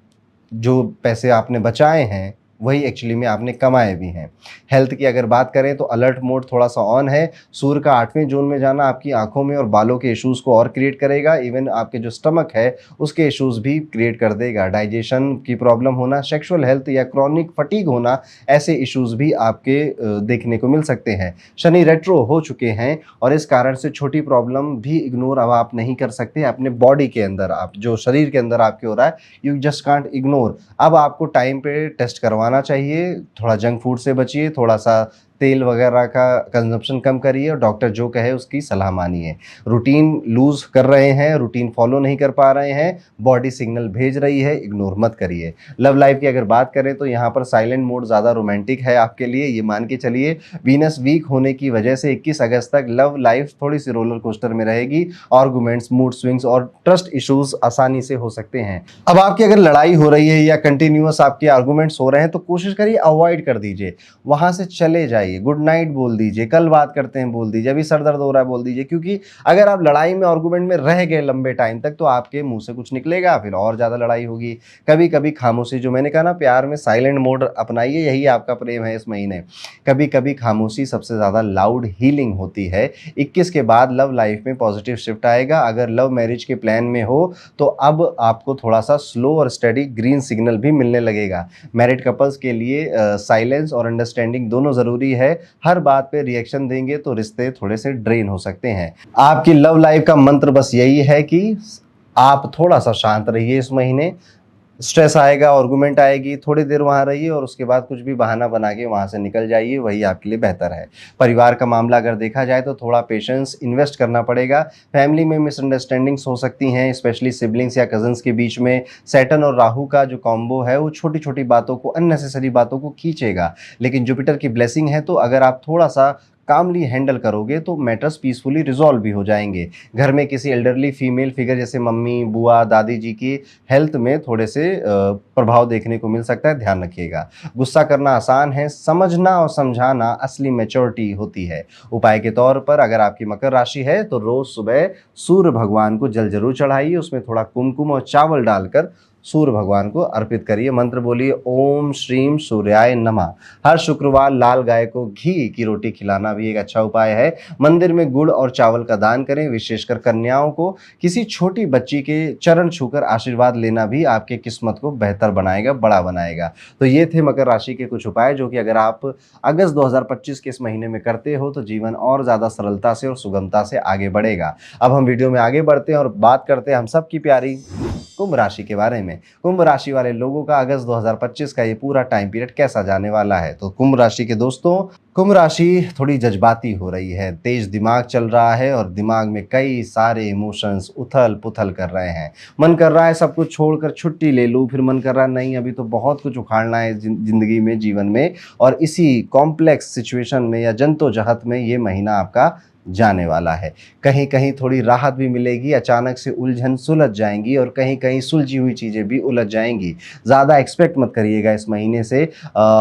जो पैसे आपने बचाए हैं वही एक्चुअली में आपने कमाए भी हैं। हेल्थ की अगर बात करें तो अलर्ट मोड थोड़ा सा ऑन है। सूर्य का 8वें जोन में जाना आपकी आंखों में और बालों के इश्यूज़ को और क्रिएट करेगा। इवन आपके जो स्टमक है उसके इश्यूज़ भी क्रिएट कर देगा। डाइजेशन की प्रॉब्लम होना, सेक्सुअल हेल्थ या क्रॉनिक फटीग होना, ऐसे इश्यूज़ भी आपके देखने को मिल सकते हैं। शनि रेट्रो हो चुके हैं और इस कारण से छोटी प्रॉब्लम भी इग्नोर अब आप नहीं कर सकते अपने बॉडी के अंदर। आप जो शरीर के अंदर आपके हो रहा है, यू जस्ट कांट इग्नोर। अब आपको टाइम पे टेस्ट करवाना चाहिए। थोड़ा जंक फूड से बचिए, थोड़ा सा तेल वगैरह का कंजप्शन कम करिए और डॉक्टर जो कहे उसकी सलाह मानिए। रूटीन लूज कर रहे हैं, रूटीन फॉलो नहीं कर पा रहे हैं, बॉडी सिग्नल भेज रही है, इग्नोर मत करिए। लव लाइफ की अगर बात करें तो यहाँ पर साइलेंट मोड ज़्यादा रोमांटिक है आपके लिए, ये मान के चलिए। वीनस वीक होने की वजह से 21 अगस्त तक लव लाइफ थोड़ी सी रोलर कोस्टर में रहेगी। आर्गुमेंट्स, मूड स्विंग्स और ट्रस्ट इश्यूज आसानी से हो सकते हैं। अब आपकी अगर लड़ाई हो रही है या कंटिन्यूअस आपके आर्गुमेंट्स हो रहे हैं तो कोशिश करिए अवॉइड कर दीजिए, वहाँ से चले जाइए। गुड नाइट बोल दीजिए, कल बात करते हैं बोल दीजिए, अभी सर दर्द हो रहा है बोल दीजिए। क्योंकि अगर आप लड़ाई में, आर्गुमेंट में रह गए लंबे टाइम तक तो आपके मुंह से कुछ निकलेगा, फिर और ज़्यादा लड़ाई होगी। कभी कभी खामोशी, जो मैंने कहा ना, प्यार में साइलेंट मोड अपनाइए, यही आपका प्रेम है इस महीने। कभी कभी खामोशी सबसे ज़्यादा लाउड हीलिंग होती है। 21 के बाद लव लाइफ में पॉजिटिव शिफ्ट आएगा। अगर लव मैरिज के प्लान में हो तो अब आपको थोड़ा सा स्लो और स्टडी ग्रीन सिग्नल भी मिलने लगेगा। मैरिड कपल्स के लिए साइलेंस और अंडरस्टैंडिंग दोनों ज़रूरी है। हर बात पे रिएक्शन देंगे तो रिश्ते थोड़े से ड्रेन हो सकते हैं। आपकी लव लाइफ का मंत्र बस यही है कि आप थोड़ा सा शांत रहिए इस महीने। स्ट्रेस आएगा, आर्गुमेंट आएगी, थोड़ी देर वहाँ रहिए और उसके बाद कुछ भी बहाना बना के वहाँ से निकल जाइए, वही आपके लिए बेहतर है। परिवार का मामला अगर देखा जाए तो थोड़ा पेशेंस इन्वेस्ट करना पड़ेगा। फैमिली में मिसअंडरस्टैंडिंग्स हो सकती हैं, स्पेशली सिबलिंग्स या कजन्स के बीच में। सैटर्न और राहु का जो कॉम्बो है वो छोटी छोटी बातों को, अननेसेसरी बातों को खींचेगा। लेकिन जुपिटर की ब्लेसिंग है तो अगर आप थोड़ा सा कामली हैंडल करोगे तो मैटर्स पीसफुली रिजॉल्व भी हो जाएंगे। घर में किसी एल्डरली फीमेल फिगर जैसे मम्मी, बुआ, दादी जी की हेल्थ में थोड़े से प्रभाव देखने को मिल सकता है, ध्यान रखिएगा। गुस्सा करना आसान है, समझना और समझाना असली मैच्योरिटी होती है। उपाय के तौर पर अगर आपकी मकर राशि है तो रोज सुबह सूर्य भगवान को जल जरूर चढ़ाइए, उसमें थोड़ा कुमकुम और चावल डालकर सूर्य भगवान को अर्पित करिए। मंत्र बोलिए ओम श्रीम सूर्याय नमः। हर शुक्रवार लाल गाय को घी की रोटी खिलाना भी एक अच्छा उपाय है। मंदिर में गुड़ और चावल का दान करें, विशेषकर कन्याओं को किसी छोटी बच्ची के चरण छूकर आशीर्वाद लेना भी आपके किस्मत को बेहतर बनाएगा, बड़ा बनाएगा। तो ये थे मकर राशि के कुछ उपाय जो कि अगर आप अगस्त 2025 के इस महीने में करते हो तो जीवन और ज़्यादा सरलता से और सुगमता से आगे बढ़ेगा। अब हम वीडियो में आगे बढ़ते हैं और बात करते हैं हम सबकी प्यारी कुंभ राशि के बारे में। कुंभ राशि वाले लोगों का अगस्त 2025 का ये पूरा टाइम पीरियड कैसा जाने वाला है। तो कुंभ राशि के दोस्तों, कुंभ राशि थोड़ी जज्बाती हो रही है, तेज दिमाग चल रहा है और दिमाग में कई सारे इमोशंस उथल पुथल कर रहे हैं। मन कर रहा है सब कुछ छोड़कर छुट्टी ले लूँ, फिर मन कर रहा है नहीं अभी तो बहुत कुछ उखाड़ना है जिंदगी में, जीवन में। और इसी कॉम्प्लेक्स सिचुएशन में या जद्दोजहद में ये महीना आपका जाने वाला है। कहीं कहीं थोड़ी राहत भी मिलेगी, अचानक से उलझन सुलझ जाएंगी और कहीं कहीं सुलझी हुई चीज़ें भी उलझ जाएंगी। ज़्यादा एक्सपेक्ट मत करिएगा इस महीने से।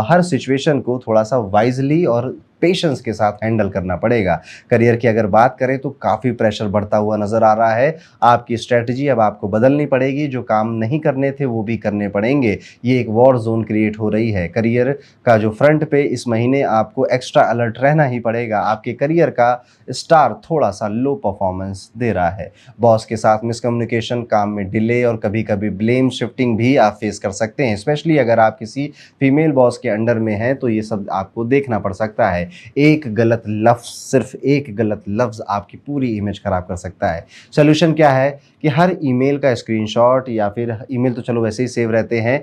हर सिचुएशन को थोड़ा सा वाइजली और पेशेंस के साथ हैंडल करना पड़ेगा। करियर की अगर बात करें तो काफ़ी प्रेशर बढ़ता हुआ नज़र आ रहा है। आपकी स्ट्रेटजी अब आपको बदलनी पड़ेगी, जो काम नहीं करने थे वो भी करने पड़ेंगे। ये एक वॉर जोन क्रिएट हो रही है। करियर का जो फ्रंट पे इस महीने आपको एक्स्ट्रा अलर्ट रहना ही पड़ेगा। आपके करियर का स्टार थोड़ा सा लो परफॉर्मेंस दे रहा है। बॉस के साथ मिसकम्युनिकेशन, काम में डिले और कभी कभी ब्लेम शिफ्टिंग भी आप फेस कर सकते हैं। स्पेशली अगर आप किसी फीमेल बॉस के अंडर में हैं तो ये सब आपको देखना पड़ सकता है। एक गलत लफ्ज़, सिर्फ एक गलत लफ्ज़ आपकी पूरी इमेज खराब कर सकता है। सोल्यूशन क्या है कि हर ईमेल का स्क्रीनशॉट, या फिर ईमेल तो चलो वैसे ही सेव रहते हैं,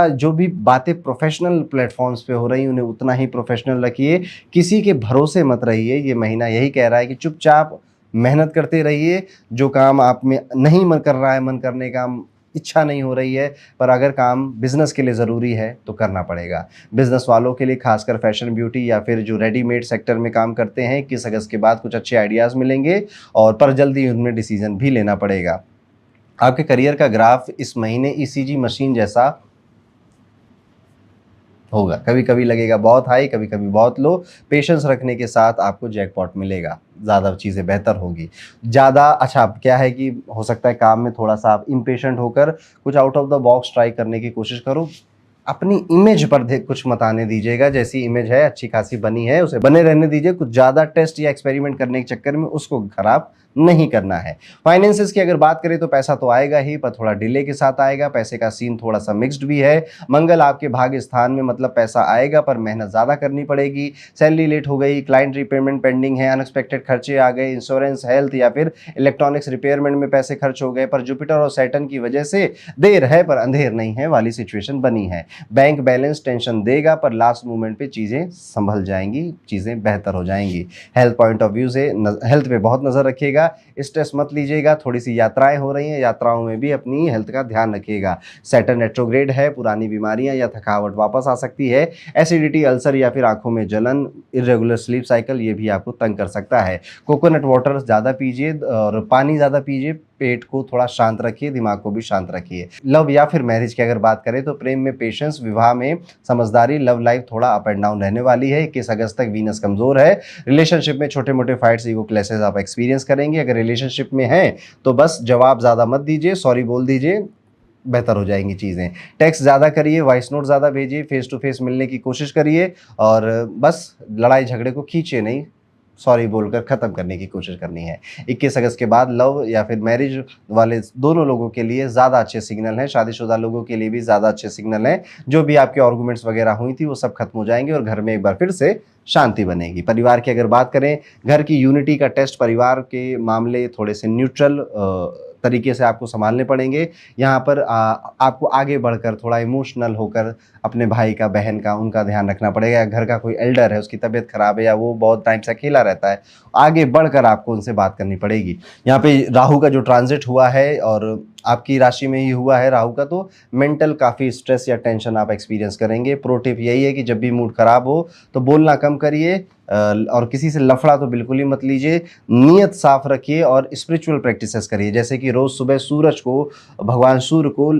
जो भी बातें प्रोफेशनल प्लेटफॉर्म्स पे हो रही हैं उन्हें उतना ही प्रोफेशनल रखिए। किसी के भरोसे मत रहिए। ये महीना यही कह रहा है कि चुपचाप मेहनत करते रहिए। जो काम आप में नहीं मन कर रहा है, मन करने का इच्छा नहीं हो रही है, पर अगर काम बिजनेस के लिए ज़रूरी है तो करना पड़ेगा। बिजनेस वालों के लिए, खासकर फैशन, ब्यूटी या फिर जो रेडीमेड सेक्टर में काम करते हैं, 21 अगस्त के बाद कुछ अच्छे आइडियाज़ मिलेंगे और पर जल्दी उनमें डिसीजन भी लेना पड़ेगा। आपके करियर का ग्राफ इस महीने ईसीजी मशीन जैसा होगा। कभी कभी लगेगा बहुत हाई, कभी कभी बहुत लो। पेशेंस रखने के साथ आपको जैकपॉट मिलेगा, ज़्यादा चीज़ें बेहतर होगी। ज़्यादा अच्छा क्या है कि हो सकता है काम में थोड़ा सा आप इम्पेशेंट होकर कुछ out of the box try करने की कोशिश करो। अपनी इमेज पर कुछ मत आने दीजिएगा। जैसी इमेज है अच्छी खासी बनी है उसे बने रहने दीजिए। कुछ ज़्यादा टेस्ट या एक्सपेरिमेंट करने के चक्कर में उसको खराब नहीं करना है। फाइनेंसेस की अगर बात करें तो पैसा तो आएगा ही, पर थोड़ा डिले के साथ आएगा। पैसे का सीन थोड़ा सा मिक्स्ड भी है। मंगल आपके भाग्य स्थान में, मतलब पैसा आएगा पर मेहनत ज़्यादा करनी पड़ेगी। सैलरी लेट हो गई, क्लाइंट रिपेमेंट पेंडिंग है, अनएक्सपेक्टेड खर्चे आ गए, इंश्योरेंस, हेल्थ या फिर इलेक्ट्रॉनिक्स रिपेयरमेंट में पैसे खर्च हो गए। पर जुपिटर और सैटर्न की वजह से देर है पर अंधेर नहीं है वाली सिचुएशन बनी है। बैंक बैलेंस टेंशन देगा पर लास्ट मोमेंट पे चीज़ें संभल जाएंगी, चीज़ें बेहतर हो जाएंगी। हेल्थ पॉइंट ऑफ व्यू से हेल्थ पे बहुत नज़र रखिएगा। स्ट्रेस मत लीजिएगा। थोड़ी सी यात्राएं हो रही हैं, यात्राओं में भी अपनी हेल्थ का ध्यान रखिएगा। सैटर्न रेट्रोग्रेड है, पुरानी बीमारियां या थकावट वापस आ सकती है। एसिडिटी, अल्सर या फिर आंखों में जलन, इरेगुलर स्लीप साइकिल, ये भी आपको तंग कर सकता है। कोकोनट वाटर ज़्यादा पीजिए और पानी ज़्यादा पीजिए। पेट को थोड़ा शांत रखिए, दिमाग को भी शांत रखिए। लव या फिर मैरिज की अगर बात करें तो प्रेम में पेशेंस, विवाह में समझदारी, लव लाइफ थोड़ा अप एंड डाउन रहने वाली है। 21 अगस्त तक वीनस कमजोर है। रिलेशनशिप में छोटे मोटे फाइट्स, ईगो क्लैशेस आप एक्सपीरियंस करेंगे। अगर रिलेशनशिप में हैं तो बस जवाब ज़्यादा मत दीजिए, सॉरी बोल दीजिए, बेहतर हो जाएंगी चीज़ें। टेक्स्ट ज़्यादा करिए, वॉइस नोट ज़्यादा भेजिए, फेस टू फेस मिलने की कोशिश करिए और बस लड़ाई झगड़े को खींचे नहीं, सॉरी बोलकर ख़त्म करने की कोशिश करनी है। 21 अगस्त के बाद लव या फिर मैरिज वाले दोनों लोगों के लिए ज़्यादा अच्छे सिग्नल हैं। शादीशुदा लोगों के लिए भी ज़्यादा अच्छे सिग्नल हैं। जो भी आपके आर्गूमेंट्स वगैरह हुई थी वो सब खत्म हो जाएंगे और घर में एक बार फिर से शांति बनेगी। परिवार की अगर बात करें, घर की यूनिटी का टेस्ट, परिवार के मामले थोड़े से न्यूट्रल तरीके से आपको संभालने पड़ेंगे। यहाँ पर आपको आगे बढ़कर थोड़ा इमोशनल होकर अपने भाई का, बहन का, उनका ध्यान रखना पड़ेगा। घर का कोई एल्डर है, उसकी तबीयत खराब है या वो बहुत टाइम से अकेला रहता है, आगे बढ़कर आपको उनसे बात करनी पड़ेगी। यहाँ पे राहु का जो ट्रांजिट हुआ है और आपकी राशि में ही हुआ है राहु का, तो मेंटल काफ़ी स्ट्रेस या टेंशन आप एक्सपीरियंस करेंगे। प्रो टिप यही है कि जब भी मूड खराब हो तो बोलना कम करिए और किसी से लफड़ा तो बिल्कुल ही मत लीजिए। नीयत साफ रखिए और स्पिरिचुअल प्रैक्टिसेस करिए, जैसे कि रोज़ सुबह सूरज को, भगवान सूर्य को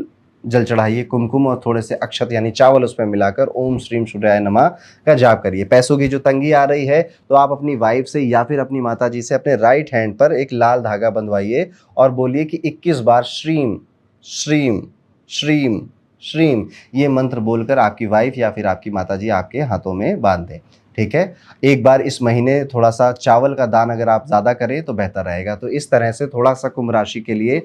जल चढ़ाइए, कुमकुम और थोड़े से अक्षत यानी चावल उसमें मिलाकर ओम श्रीम सूर्याय नमः का जाप करिए। पैसों की जो तंगी आ रही है तो आप अपनी वाइफ से या फिर अपनी माता जी से अपने राइट हैंड पर एक लाल धागा बंधवाइए और बोलिए कि 21 बार श्रीम श्रीम श्रीम श्रीम ये मंत्र बोलकर आपकी वाइफ या फिर आपकी माता जी आपके हाथों में बांध दें। ठीक है, एक बार इस महीने थोड़ा सा चावल का दान अगर आप ज़्यादा करें तो बेहतर रहेगा। तो इस तरह से थोड़ा सा कुंभ राशि के लिए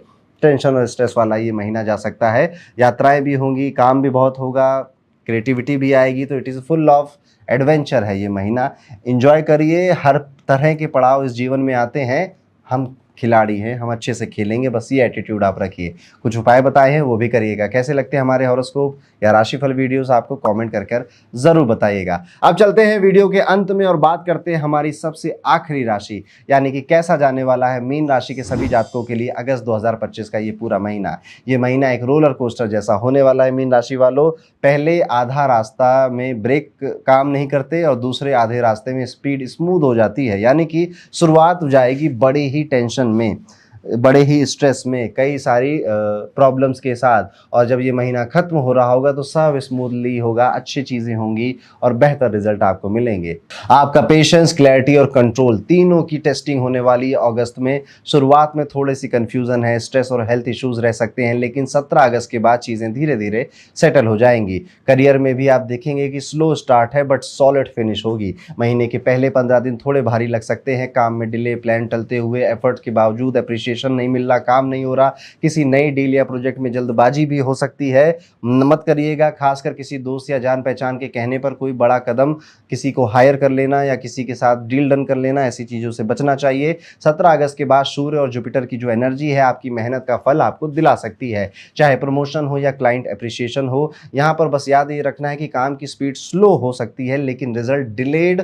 टेंशन और स्ट्रेस वाला ये महीना जा सकता है। यात्राएं भी होंगी, काम भी बहुत होगा, क्रिएटिविटी भी आएगी, तो it is full of adventure है ये महीना। एंजॉय करिए। हर तरह के पड़ाव इस जीवन में आते हैं, हम खिलाड़ी हैं, हम अच्छे से खेलेंगे, बस ये एटीट्यूड आप रखिए। कुछ उपाय बताए हैं वो भी करिएगा। कैसे लगते हैं हमारे हॉरोस्कोप या राशिफल वीडियोस आपको कमेंट कर ज़रूर बताइएगा। अब चलते हैं वीडियो के अंत में और बात करते हैं हमारी सबसे आखिरी राशि, यानी कि कैसा जाने वाला है मीन राशि के सभी जातकों के लिए अगस्त 2025 का ये पूरा महीना। ये महीना एक रोलर कोस्टर जैसा होने वाला है मीन राशि वालों। पहले आधा रास्ता में ब्रेक काम नहीं करते और दूसरे आधे रास्ते में स्पीड स्मूथ हो जाती है, यानी कि शुरुआत जाएगी बड़ी ही टेंशन में। बड़े ही स्ट्रेस में, कई सारी प्रॉब्लम्स के साथ, और जब ये महीना खत्म हो रहा होगा तो सब स्मूथली होगा, अच्छी चीज़ें होंगी और बेहतर रिजल्ट आपको मिलेंगे। आपका पेशेंस, क्लैरिटी और कंट्रोल तीनों की टेस्टिंग होने वाली है अगस्त में। शुरुआत में थोड़ी सी कन्फ्यूज़न है, स्ट्रेस और हेल्थ इश्यूज रह सकते हैं, लेकिन 17 अगस्त के बाद चीज़ें धीरे धीरे सेटल हो जाएंगी। करियर में भी आप देखेंगे कि स्लो स्टार्ट है बट सॉलिड फिनिश होगी। महीने के पहले 15 दिन थोड़े भारी लग सकते हैं, काम में डिले, प्लान टलते हुए, एफर्ट के बावजूद अप्रिशिएशन नहीं मिल रहा, काम नहीं हो रहा, किसी नई डील या प्रोजेक्ट में जल्दबाजी भी हो सकती है। मत करिएगा, खासकर किसी दोस्त या जान पहचान के कहने पर कोई बड़ा कदम, किसी को हायर कर लेना या किसी के साथ डील डन कर लेना, ऐसी चीज़ों से बचना चाहिए। 17 अगस्त के बाद सूर्य और जुपिटर की जो एनर्जी है आपकी मेहनत का फल आपको दिला सकती है, चाहे प्रमोशन हो या क्लाइंट अप्रिशिएशन हो। यहाँ पर बस याद ये रखना है कि काम की स्पीड स्लो हो सकती है, लेकिन रिजल्ट डिलेड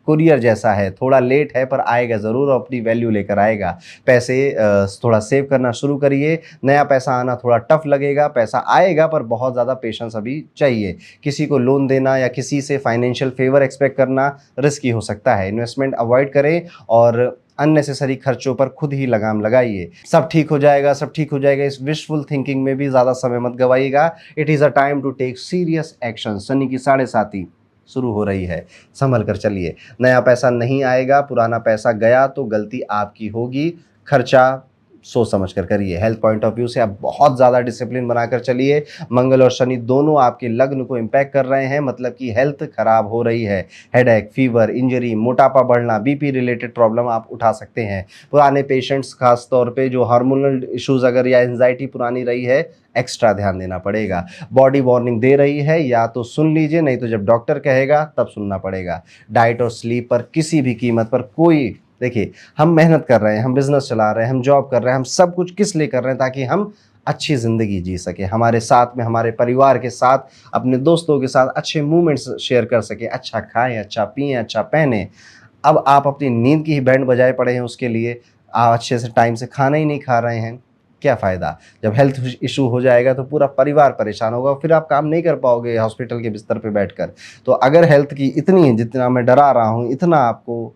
कुरियर जैसा है, थोड़ा लेट है पर आएगा ज़रूर और अपनी वैल्यू लेकर आएगा। पैसे थोड़ा सेव करना शुरू करिए, नया पैसा आना थोड़ा टफ लगेगा, पैसा आएगा पर बहुत ज़्यादा पेशेंस अभी चाहिए। किसी को लोन देना या किसी से फाइनेंशियल फेवर एक्सपेक्ट करना रिस्की हो सकता है। इन्वेस्टमेंट अवॉइड करें और अननेसेसरी खर्चों पर खुद ही लगाम लगाइए। सब ठीक हो जाएगा, सब ठीक हो जाएगा, इस विशफुल थिंकिंग में भी ज़्यादा समय मत गवाइएगा। It is a time to take serious action. शनि की 7.5 शुरू हो रही है, संभल कर चलिए। नया पैसा नहीं आएगा, पुराना पैसा गया तो गलती आपकी होगी, खर्चा सोच समझ कर करिए। हेल्थ पॉइंट ऑफ व्यू से आप बहुत ज़्यादा डिसिप्लिन बनाकर चलिए। मंगल और शनि दोनों आपके लग्न को इम्पैक्ट कर रहे हैं, मतलब कि हेल्थ खराब हो रही है। हेडेक, फीवर, इंजरी, मोटापा बढ़ना, बीपी रिलेटेड प्रॉब्लम आप उठा सकते हैं। पुराने पेशेंट्स खास तौर पे जो हार्मोनल इश्यूज अगर या एंजाइटी पुरानी रही है, एक्स्ट्रा ध्यान देना पड़ेगा। बॉडी वार्निंग दे रही है, या तो सुन लीजिए, नहीं तो जब डॉक्टर कहेगा तब सुनना पड़ेगा। डाइट और स्लीप पर किसी भी कीमत पर कोई, देखिए हम मेहनत कर रहे हैं, हम बिजनेस चला रहे हैं, हम जॉब कर रहे हैं, हम सब कुछ किस लिए कर रहे हैं? ताकि हम अच्छी ज़िंदगी जी सके, हमारे साथ में, हमारे परिवार के साथ, अपने दोस्तों के साथ अच्छे मोमेंट्स शेयर कर सके, अच्छा खाएं, अच्छा पिएं, अच्छा पहने। अब आप अपनी नींद की ही बैंड बजाए पड़े हैं उसके लिए, आप अच्छे से टाइम से खाना ही नहीं खा रहे हैं, क्या फ़ायदा? जब हेल्थ इशू हो जाएगा तो पूरा परिवार परेशान होगा, फिर आप काम नहीं कर पाओगे हॉस्पिटल के बिस्तर पे बैठकर। तो अगर हेल्थ की इतनी, जितना मैं डरा रहा हूँ, इतना आपको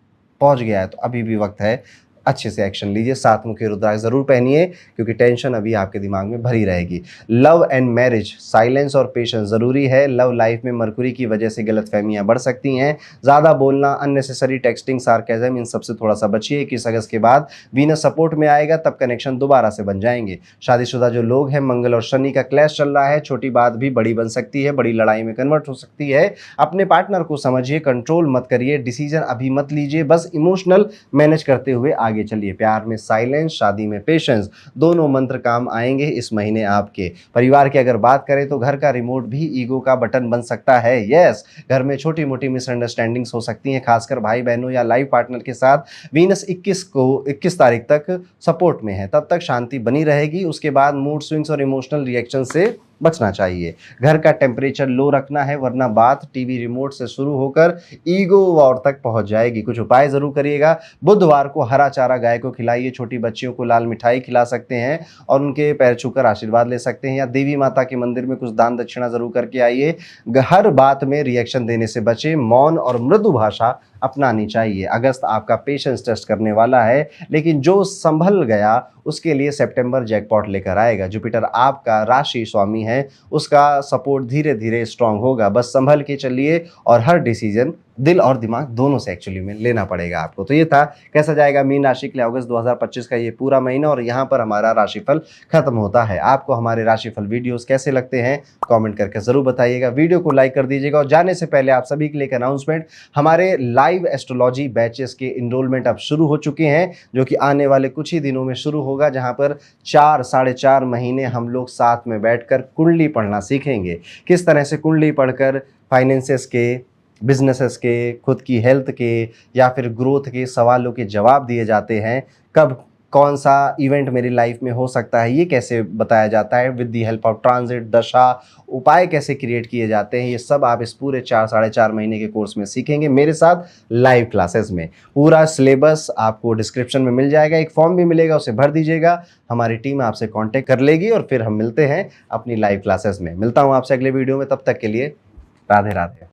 पहुंच गया है तो अभी भी वक्त है, अच्छे से एक्शन लीजिए। 7 मुखी रुद्राक्ष ज़रूर पहनिए, क्योंकि टेंशन अभी आपके दिमाग में भरी रहेगी। लव एंड मैरिज, साइलेंस और पेशेंस ज़रूरी है। लव लाइफ में मरकुरी की वजह से गलतफहमियां बढ़ सकती हैं। ज़्यादा बोलना, अननेसेसरी टेक्सटिंग, सार्केज़म, इन सबसे थोड़ा सा बचिए। 21 अगस्त के बाद वीनस सपोर्ट में आएगा, तब कनेक्शन दोबारा से बन जाएंगे। शादीशुदा जो लोग हैं, मंगल और शनि का क्लैश चल रहा है, छोटी बात भी बड़ी बन सकती है, बड़ी लड़ाई में कन्वर्ट हो सकती है। अपने पार्टनर को समझिए, कंट्रोल मत करिए, डिसीजन अभी मत लीजिए, बस इमोशनल मैनेज करते हुए आगे चलिए। प्यार में साइलेंस, शादी में पेशेंस, दोनों मंत्र काम आएंगे इस महीने आपके। परिवार की अगर बात करें तो घर का रिमोट भी ईगो का बटन बन सकता है। यस, घर में छोटी मोटी मिसअंडरस्टैंडिंग्स हो सकती हैं, खासकर भाई बहनों या लाइफ पार्टनर के साथ। वीनस 21 तारीख तक सपोर्ट में है, तब तक शांति बनी रहेगी। उसके बाद मूड स्विंग्स और इमोशनल रिएक्शन से बचना चाहिए। घर का टेम्परेचर लो रखना है, वरना बात टीवी रिमोट से शुरू होकर ईगो वॉर तक पहुंच जाएगी। कुछ उपाय जरूर करिएगा। बुधवार को हरा चारा गाय को खिलाइए, छोटी बच्चियों को लाल मिठाई खिला सकते हैं और उनके पैर छूकर आशीर्वाद ले सकते हैं, या देवी माता के मंदिर में कुछ दान दक्षिणा जरूर करके आइए। हर बात में रिएक्शन देने से बचें, मौन और मृदु भाषा अपनानी चाहिए। अगस्त आपका पेशेंस टेस्ट करने वाला है, लेकिन जो संभल गया उसके लिए सितंबर जैकपॉट लेकर आएगा। जुपिटर आपका राशि स्वामी है, उसका सपोर्ट धीरे धीरे स्ट्रांग होगा। बस संभल के चलिए और हर डिसीजन दिल और दिमाग दोनों से एक्चुअली में लेना पड़ेगा आपको। तो ये था कैसा जाएगा मीन राशि के लिए अगस्त 2025 का ये पूरा महीना, और यहाँ पर हमारा राशिफल खत्म होता है। आपको हमारे राशिफल वीडियोस कैसे लगते हैं कमेंट करके जरूर बताइएगा। वीडियो को लाइक कर दीजिएगा, और जाने से पहले आप सभी के लिए एक अनाउंसमेंट, हमारे लाइव एस्ट्रोलॉजी बैचेस के इनरोलमेंट अब शुरू हो चुके हैं, जो कि आने वाले कुछ ही दिनों में शुरू होगा, जहाँ पर 4-4.5 महीने हम लोग साथ में बैठकर कुंडली पढ़ना सीखेंगे। किस तरह से कुंडली पढ़कर फाइनेंसेस के, बिजनेसेस के, खुद की हेल्थ के या फिर ग्रोथ के सवालों के जवाब दिए जाते हैं। कब कौन सा इवेंट मेरी लाइफ में हो सकता है ये कैसे बताया जाता है, with the help of transit, दशा, उपाय कैसे क्रिएट किए जाते हैं, ये सब आप इस पूरे 4-4.5 महीने के कोर्स में सीखेंगे मेरे साथ लाइव क्लासेस में। पूरा सिलेबस आपको डिस्क्रिप्शन में मिल जाएगा, एक फॉर्म भी मिलेगा, उसे भर दीजिएगा, हमारी टीम आपसे कॉन्टेक्ट कर लेगी और फिर हम मिलते हैं अपनी लाइव क्लासेस में। मिलता हूँ आपसे अगले वीडियो में, तब तक के लिए राधे राधे।